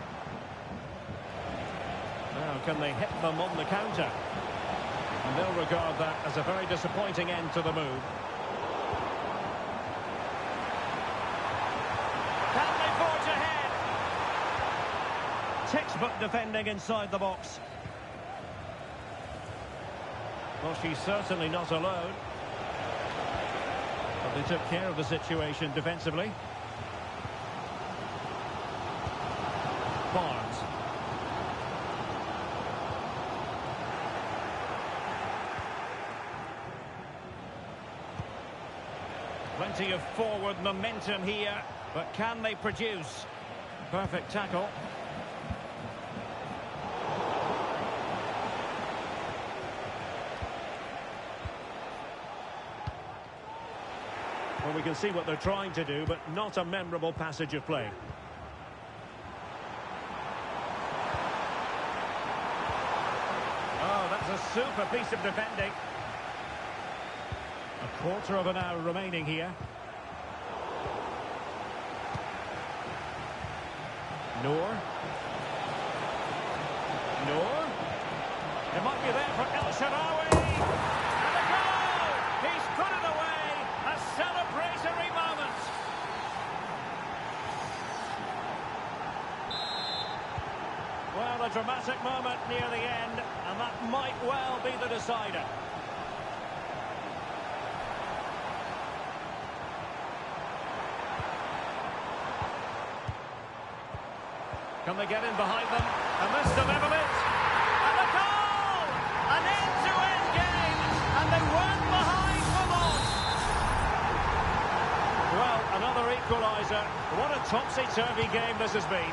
Now, can they hit them on the counter? And they'll regard that as a very disappointing end to the move. Can they forge ahead? Textbook defending inside the box. Well, she's certainly not alone. But they took care of the situation defensively. Barnes. Plenty of forward momentum here, but can they produce? Perfect tackle. Well, we can see what they're trying to do, but not a memorable passage of play. Oh, that's a super piece of defending. A quarter of an hour remaining here. Noor. It might be there for El Shaarawy. And a goal! He's put it away. A celebratory moment. Well, a dramatic moment near the end, and that might well be the decider. Can they get in behind them? And this to level it. And a goal! An end-to-end game, and they weren't behind for long. Well, another equaliser. What a topsy-turvy game this has been.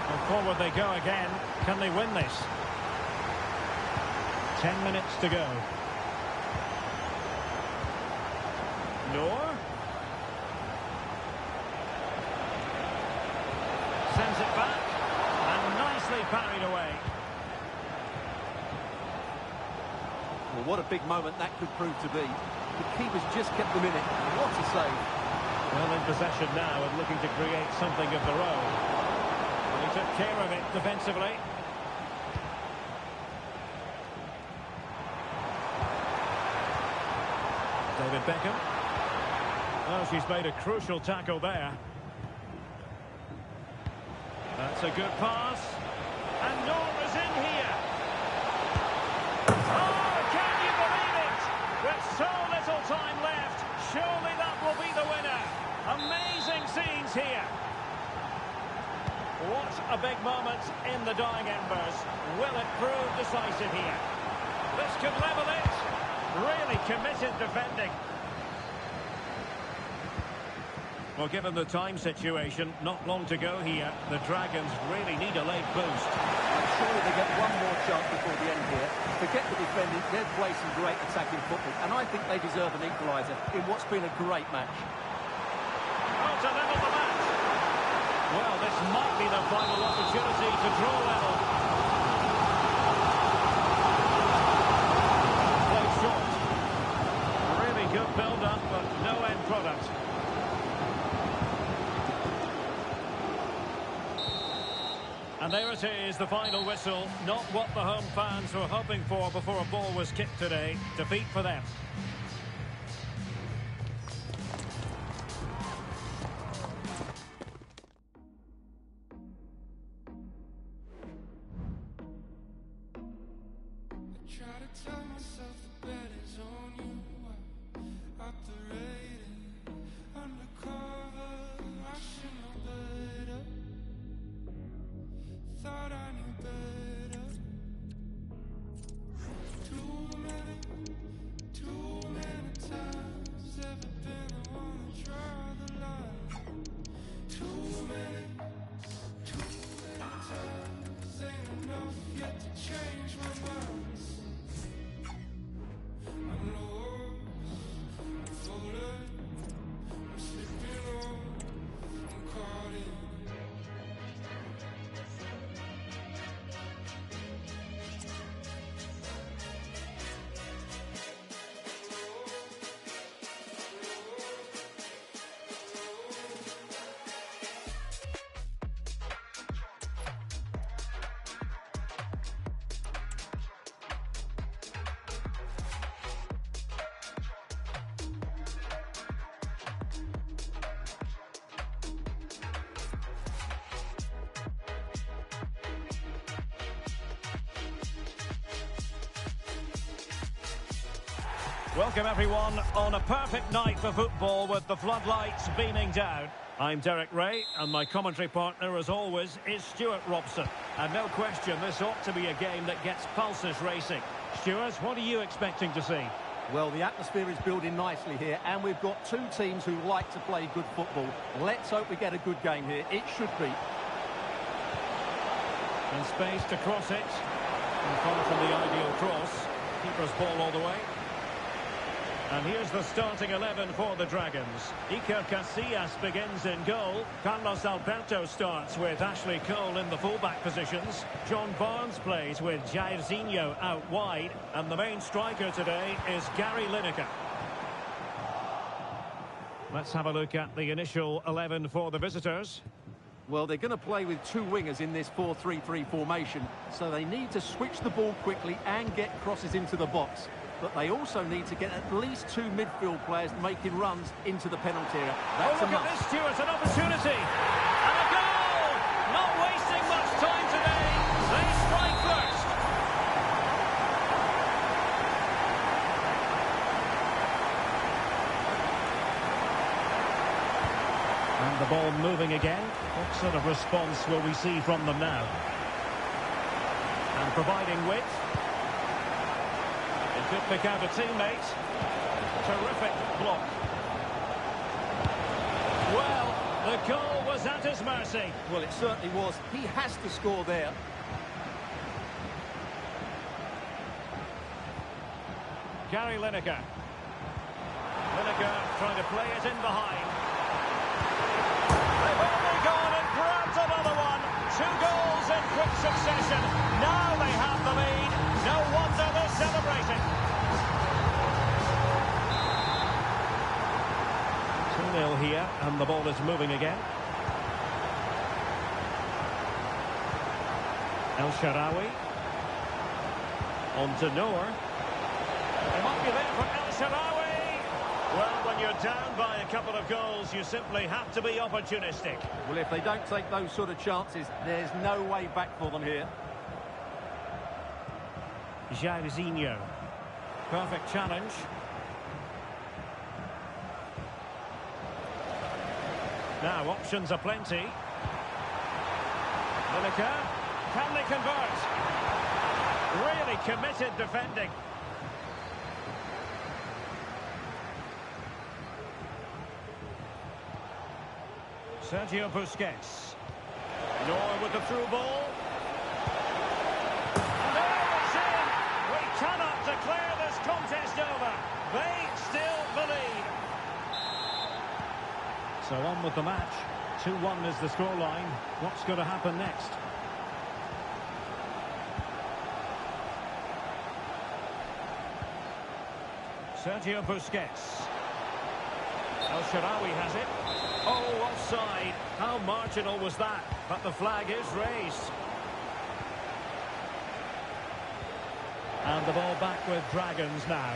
And forward they go again. Can they win this? 10 minutes to go. Noor. Sends it back. And nicely parried away. Well, what a big moment that could prove to be. The keeper's just kept them in it. What a save. Well, in possession now and looking to create something of their own. And he took care of it defensively. David Beckham. Oh, she's made a crucial tackle there. That's a good pass. And Nora's in here. Oh, can you believe it? With so little time left, surely that will be the winner. Amazing scenes here. What a big moment in the dying embers. Will it prove decisive here? This could level it. Really committed defending. Well, given the time situation, not long to go here. The Dragons really need a late boost. I'm sure they get one more chance before the end here. Forget the defending, they've played some great attacking football, and I think they deserve an equaliser in what's been a great match. Oh, to level the match. Well, this might be the final opportunity to draw level. Played short. Really good build-up, but no end product. And there it is, the final whistle. Not what the home fans were hoping for before a ball was kicked today. Defeat for them. Welcome everyone on a perfect night for football with the floodlights beaming down. I'm Derek Ray and my commentary partner as always is Stuart Robson. And no question this ought to be a game that gets pulses racing. Stuart, what are you expecting to see? Well, the atmosphere is building nicely here and we've got two teams who like to play good football. Let's hope we get a good game here. It should be. And space to cross it. And far from the ideal cross. Keeper's ball all the way. And here's the starting 11 for the Dragons. Iker Casillas begins in goal. Carlos Alberto starts with Ashley Cole in the fullback positions. John Barnes plays with Jairzinho out wide. And the main striker today is Gary Lineker. Let's have a look at the initial 11 for the visitors. Well, they're going to play with two wingers in this 4-3-3 formation, so they need to switch the ball quickly and get crosses into the box. But they also need to get at least two midfield players making runs into the penalty area. That's look a must. at this, Stuart, an opportunity. And a goal! Not wasting much time today. They strike first. And the ball moving again. What sort of response will we see from them now? And providing width. It could pick out a teammate. Terrific block. Well, the goal was at his mercy. Well, it certainly was. He has to score there. Gary Lineker. Lineker trying to play it in behind. They've only gone and grabbed another one. 2 goals in quick succession. Now they have the lead. No wonder they're celebrating. 2-0 here, and the ball is moving again. El Shaarawy. On to Noor. They might be there for El Shaarawy. Well, when you're down by a couple of goals, you simply have to be opportunistic. Well, if they don't take those sort of chances, there's no way back for them here. Jairzinho. Perfect challenge. Now, options are plenty. Lineker. Can they convert? Really committed defending. Sergio Busquets. Noor with the through ball. And there it's in. We cannot declare this contest over. They still believe. So on with the match. 2-1 is the scoreline. What's going to happen next? Sergio Busquets. El Shaarawy has it. Oh, offside. How marginal was that? But the flag is raised. And the ball back with Dragons now.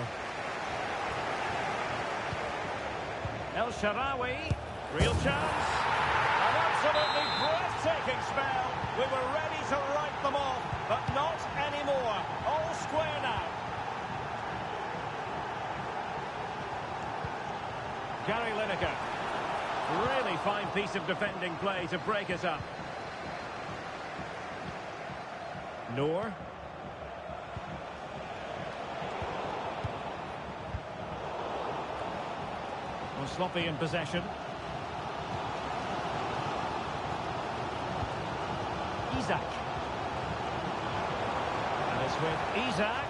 El Shaarawy. Real chance. An absolutely breathtaking spell. We were ready to write them off, but not anymore. All square now. Gary Lineker. Really fine piece of defending play to break it up. Noor. Well, sloppy in possession. Isak. And it's with Isak.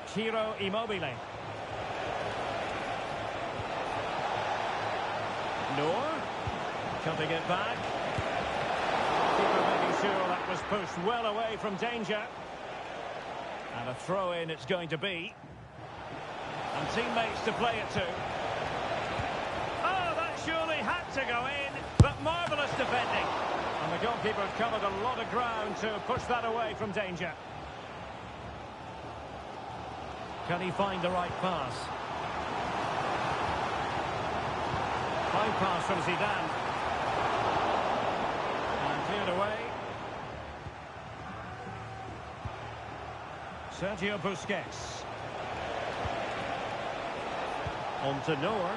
Ciro Immobile. Noor. Cutting it back. Keeper making sure that was pushed well away from danger. And a throw-in it's going to be. And teammates to play it to. Oh, that surely had to go in. But marvellous defending. And the goalkeeper covered a lot of ground to push that away from danger. Can he find the right pass? High pass from Zidane. And cleared away. Sergio Busquets. On to Noor.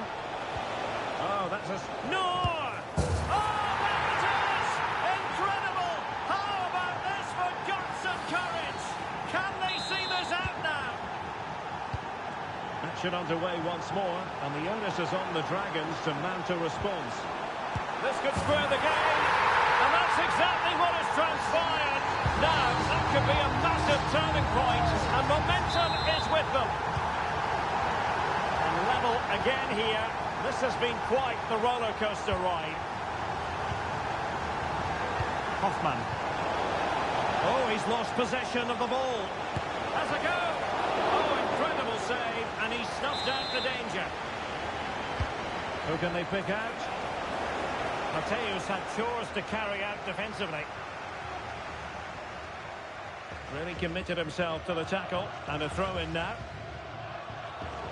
Oh, that's a... Noor! Oh, there it is! Incredible! How about this for guts and courage? Can they see this out now? Action underway once more, and the onus is on the Dragons to mount a response. This could spur the game, and that's exactly what has transpired. Now, that could be a massive turning point, and momentum is with them. And level again here. This has been quite the roller coaster ride. Hoffman. Oh, he's lost possession of the ball. Has a go. Oh, incredible save, and he snuffed out the danger. Who can they pick out? Mateus had chores to carry out defensively. Really committed himself to the tackle, and a throw in now.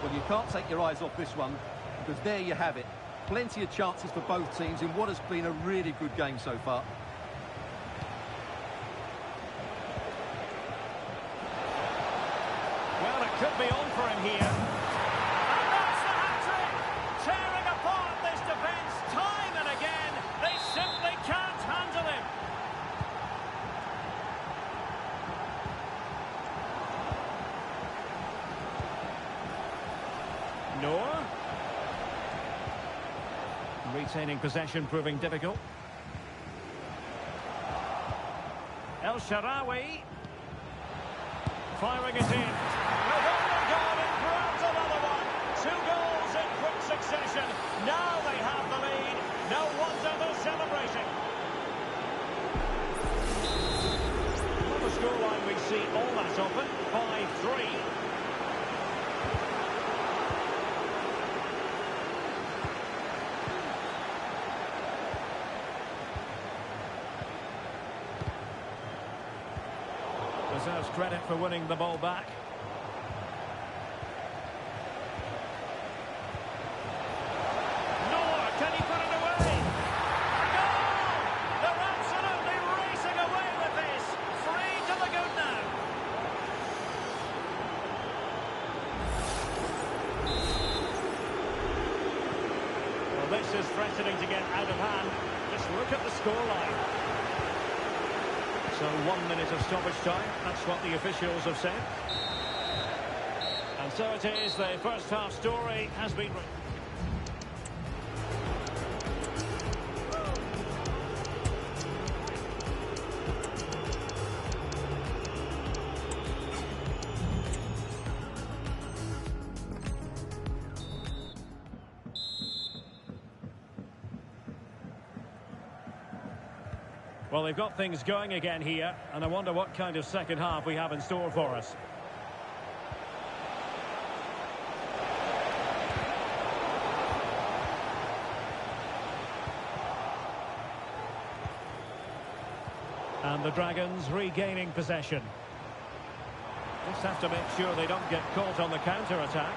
Well, you can't take your eyes off this one, because there you have it. Plenty of chances for both teams in what has been a really good game so far. Well, it could be on for him here. And that's the hat-trick! Tearing apart this defence time and again. They simply can't handle him. Noor. Retaining possession proving difficult. El Shaarawy. Firing it in. With only goal in grabs another one. 2 goals in quick succession. Now they have the lead. No wonder they're celebrating. On the scoreline we see all that often. 5-3. Deserves credit for winning the ball back. Noor, can he put it away? Goal! They're absolutely racing away with this. 3 to the good now. Well, this is threatening to get out of hand. Just look at the scoreline. So 1 minute of stoppage time, that's what the officials have said. And so it is, the first half story has been written. Well, they've got things going again here, and I wonder what kind of second half we have in store for us. And the Dragons regaining possession. Just have to make sure they don't get caught on the counter-attack.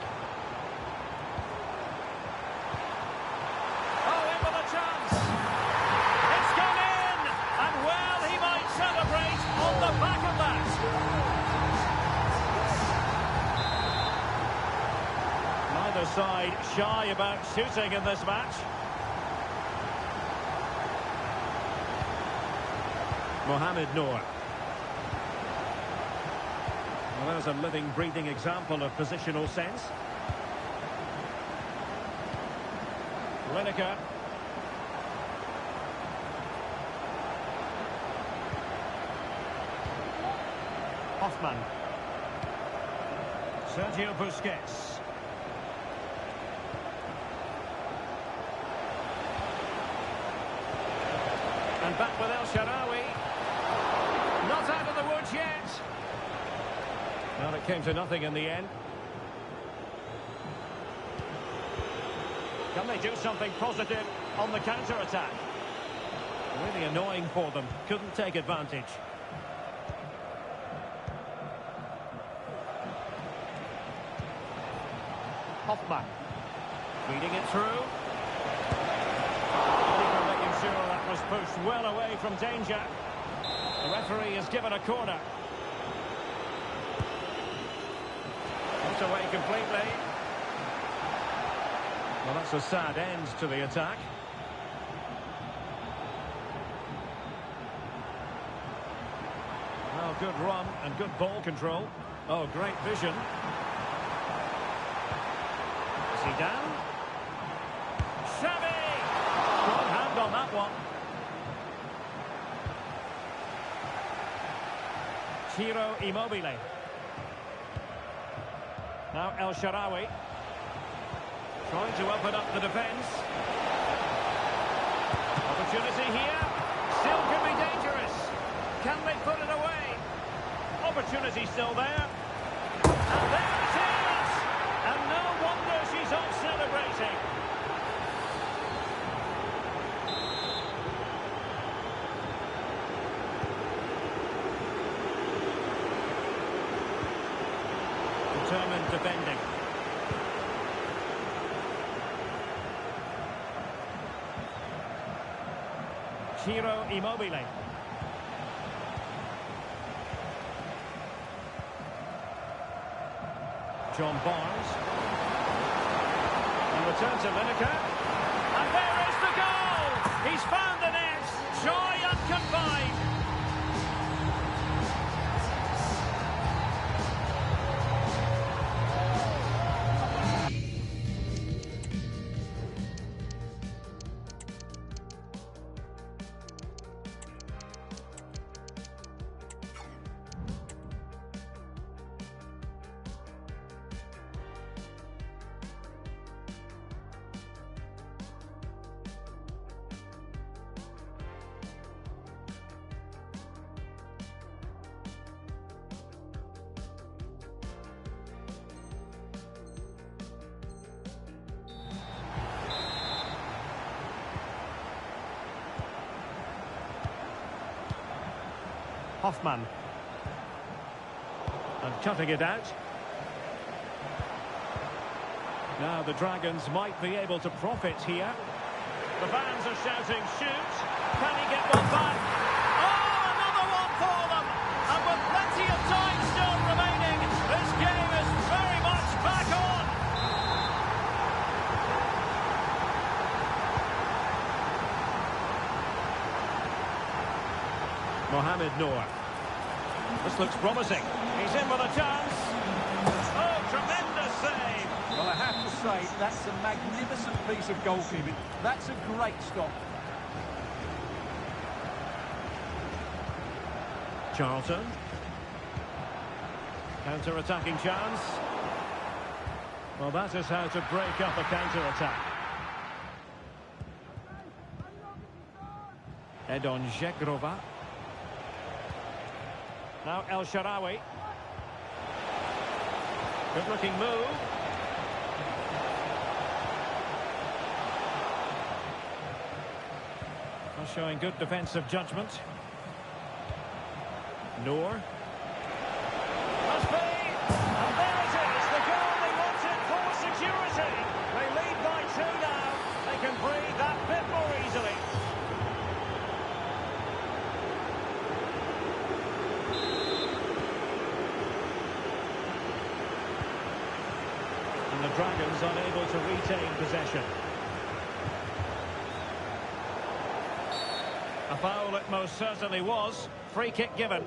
Oh, in with a chance! It's gone in! And well, he might celebrate on the back of that. Neither side shy about shooting in this match. Mohamed Noor. Well, there's a living, breathing example of positional sense. Lineker. Hoffman. Sergio Busquets. And back with El Shaarawy. Not out of the woods yet. Well, it came to nothing in the end. Can they do something positive on the counter-attack? Really annoying for them. Couldn't take advantage. Hoffman. Feeding it through. Keeper making sure that was pushed well away from danger. The referee has given a corner. Put away completely. Well, that's a sad end to the attack. Well, good run and good ball control. Oh, great vision. Zidane. Xavi! Strong hand on that one. Ciro Immobile. Now El Shaarawy. Trying to open up the defence. Opportunity here. Still could be dangerous. Can they put it away? Opportunity still there. And there it is! And no wonder she's off celebrating. defending. Ciro Immobile. John Barnes. And return to Lineker. And there is the goal! He's found the net. Joy unconfined. Hoffman. And cutting it out. Now the Dragons might be able to profit here. The fans are shouting, shoot! Can he get one back? Oh, another one for them! And with plenty of time still remaining, this game is very much back on! Mohamed Noor. This looks promising. He's in with a chance. Oh, tremendous save. Well, I have to say, that's a magnificent piece of goalkeeping. That's a great stop. Charlton. Counter-attacking chance. Well, that is how to break up a counter-attack. Edon Zegrova. Now El Shaarawy. Good-looking move. Well, showing good defensive judgment. Noor. Must be! And there it is, the goal they wanted for security. They lead by 2 now. They can breathe that bit more easily. The Dragons unable to retain possession. A foul it most certainly was. Free kick given.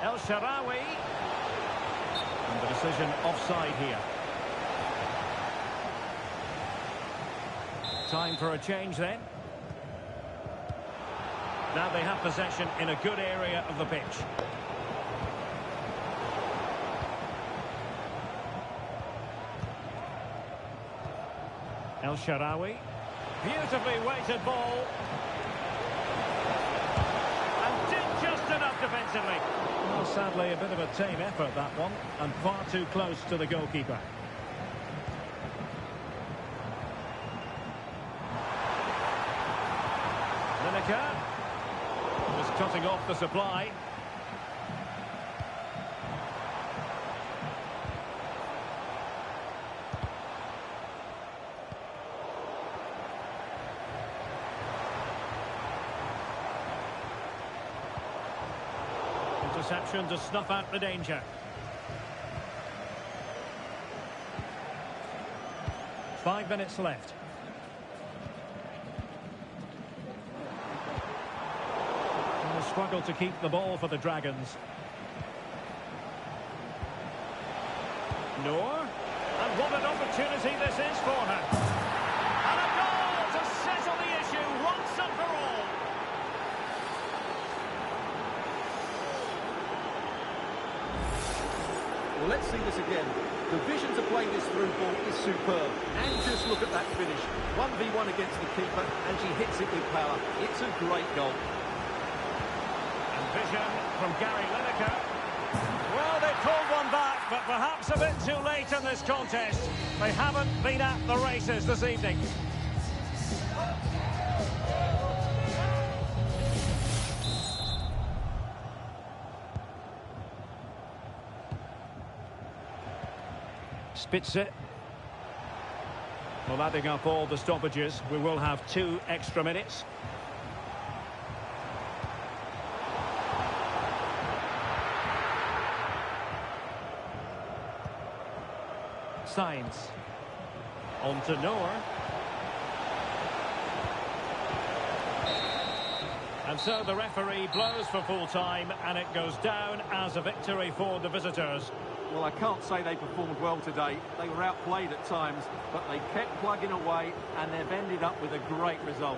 El Shaarawy. And the decision offside here. Time for a change then. Now they have possession in a good area of the pitch. El Shaarawy. Beautifully weighted ball. And did just enough defensively. Well, sadly, a bit of a tame effort, that one. And far too close to the goalkeeper. Lineker. Just cutting off the supply. Interception to snuff out the danger. Five minutes left. Struggle to keep the ball for the Dragons. Noor. And what an opportunity this is for her. And a goal to settle the issue once and for all. Well, let's see this again. The vision to play this through ball is superb. And just look at that finish. 1v1 against the keeper, and she hits it with power. It's a great goal. Vision from Gary Lineker. Well, they pulled one back, but perhaps a bit too late in this contest. They haven't been at the races this evening. Spitze. Well, adding up all the stoppages, we will have 2 extra minutes. Signs. On to Noah. And so the referee blows for full time, and it goes down as a victory for the visitors. Well, I can't say they performed well today. They were outplayed at times, but they kept plugging away, and they've ended up with a great result.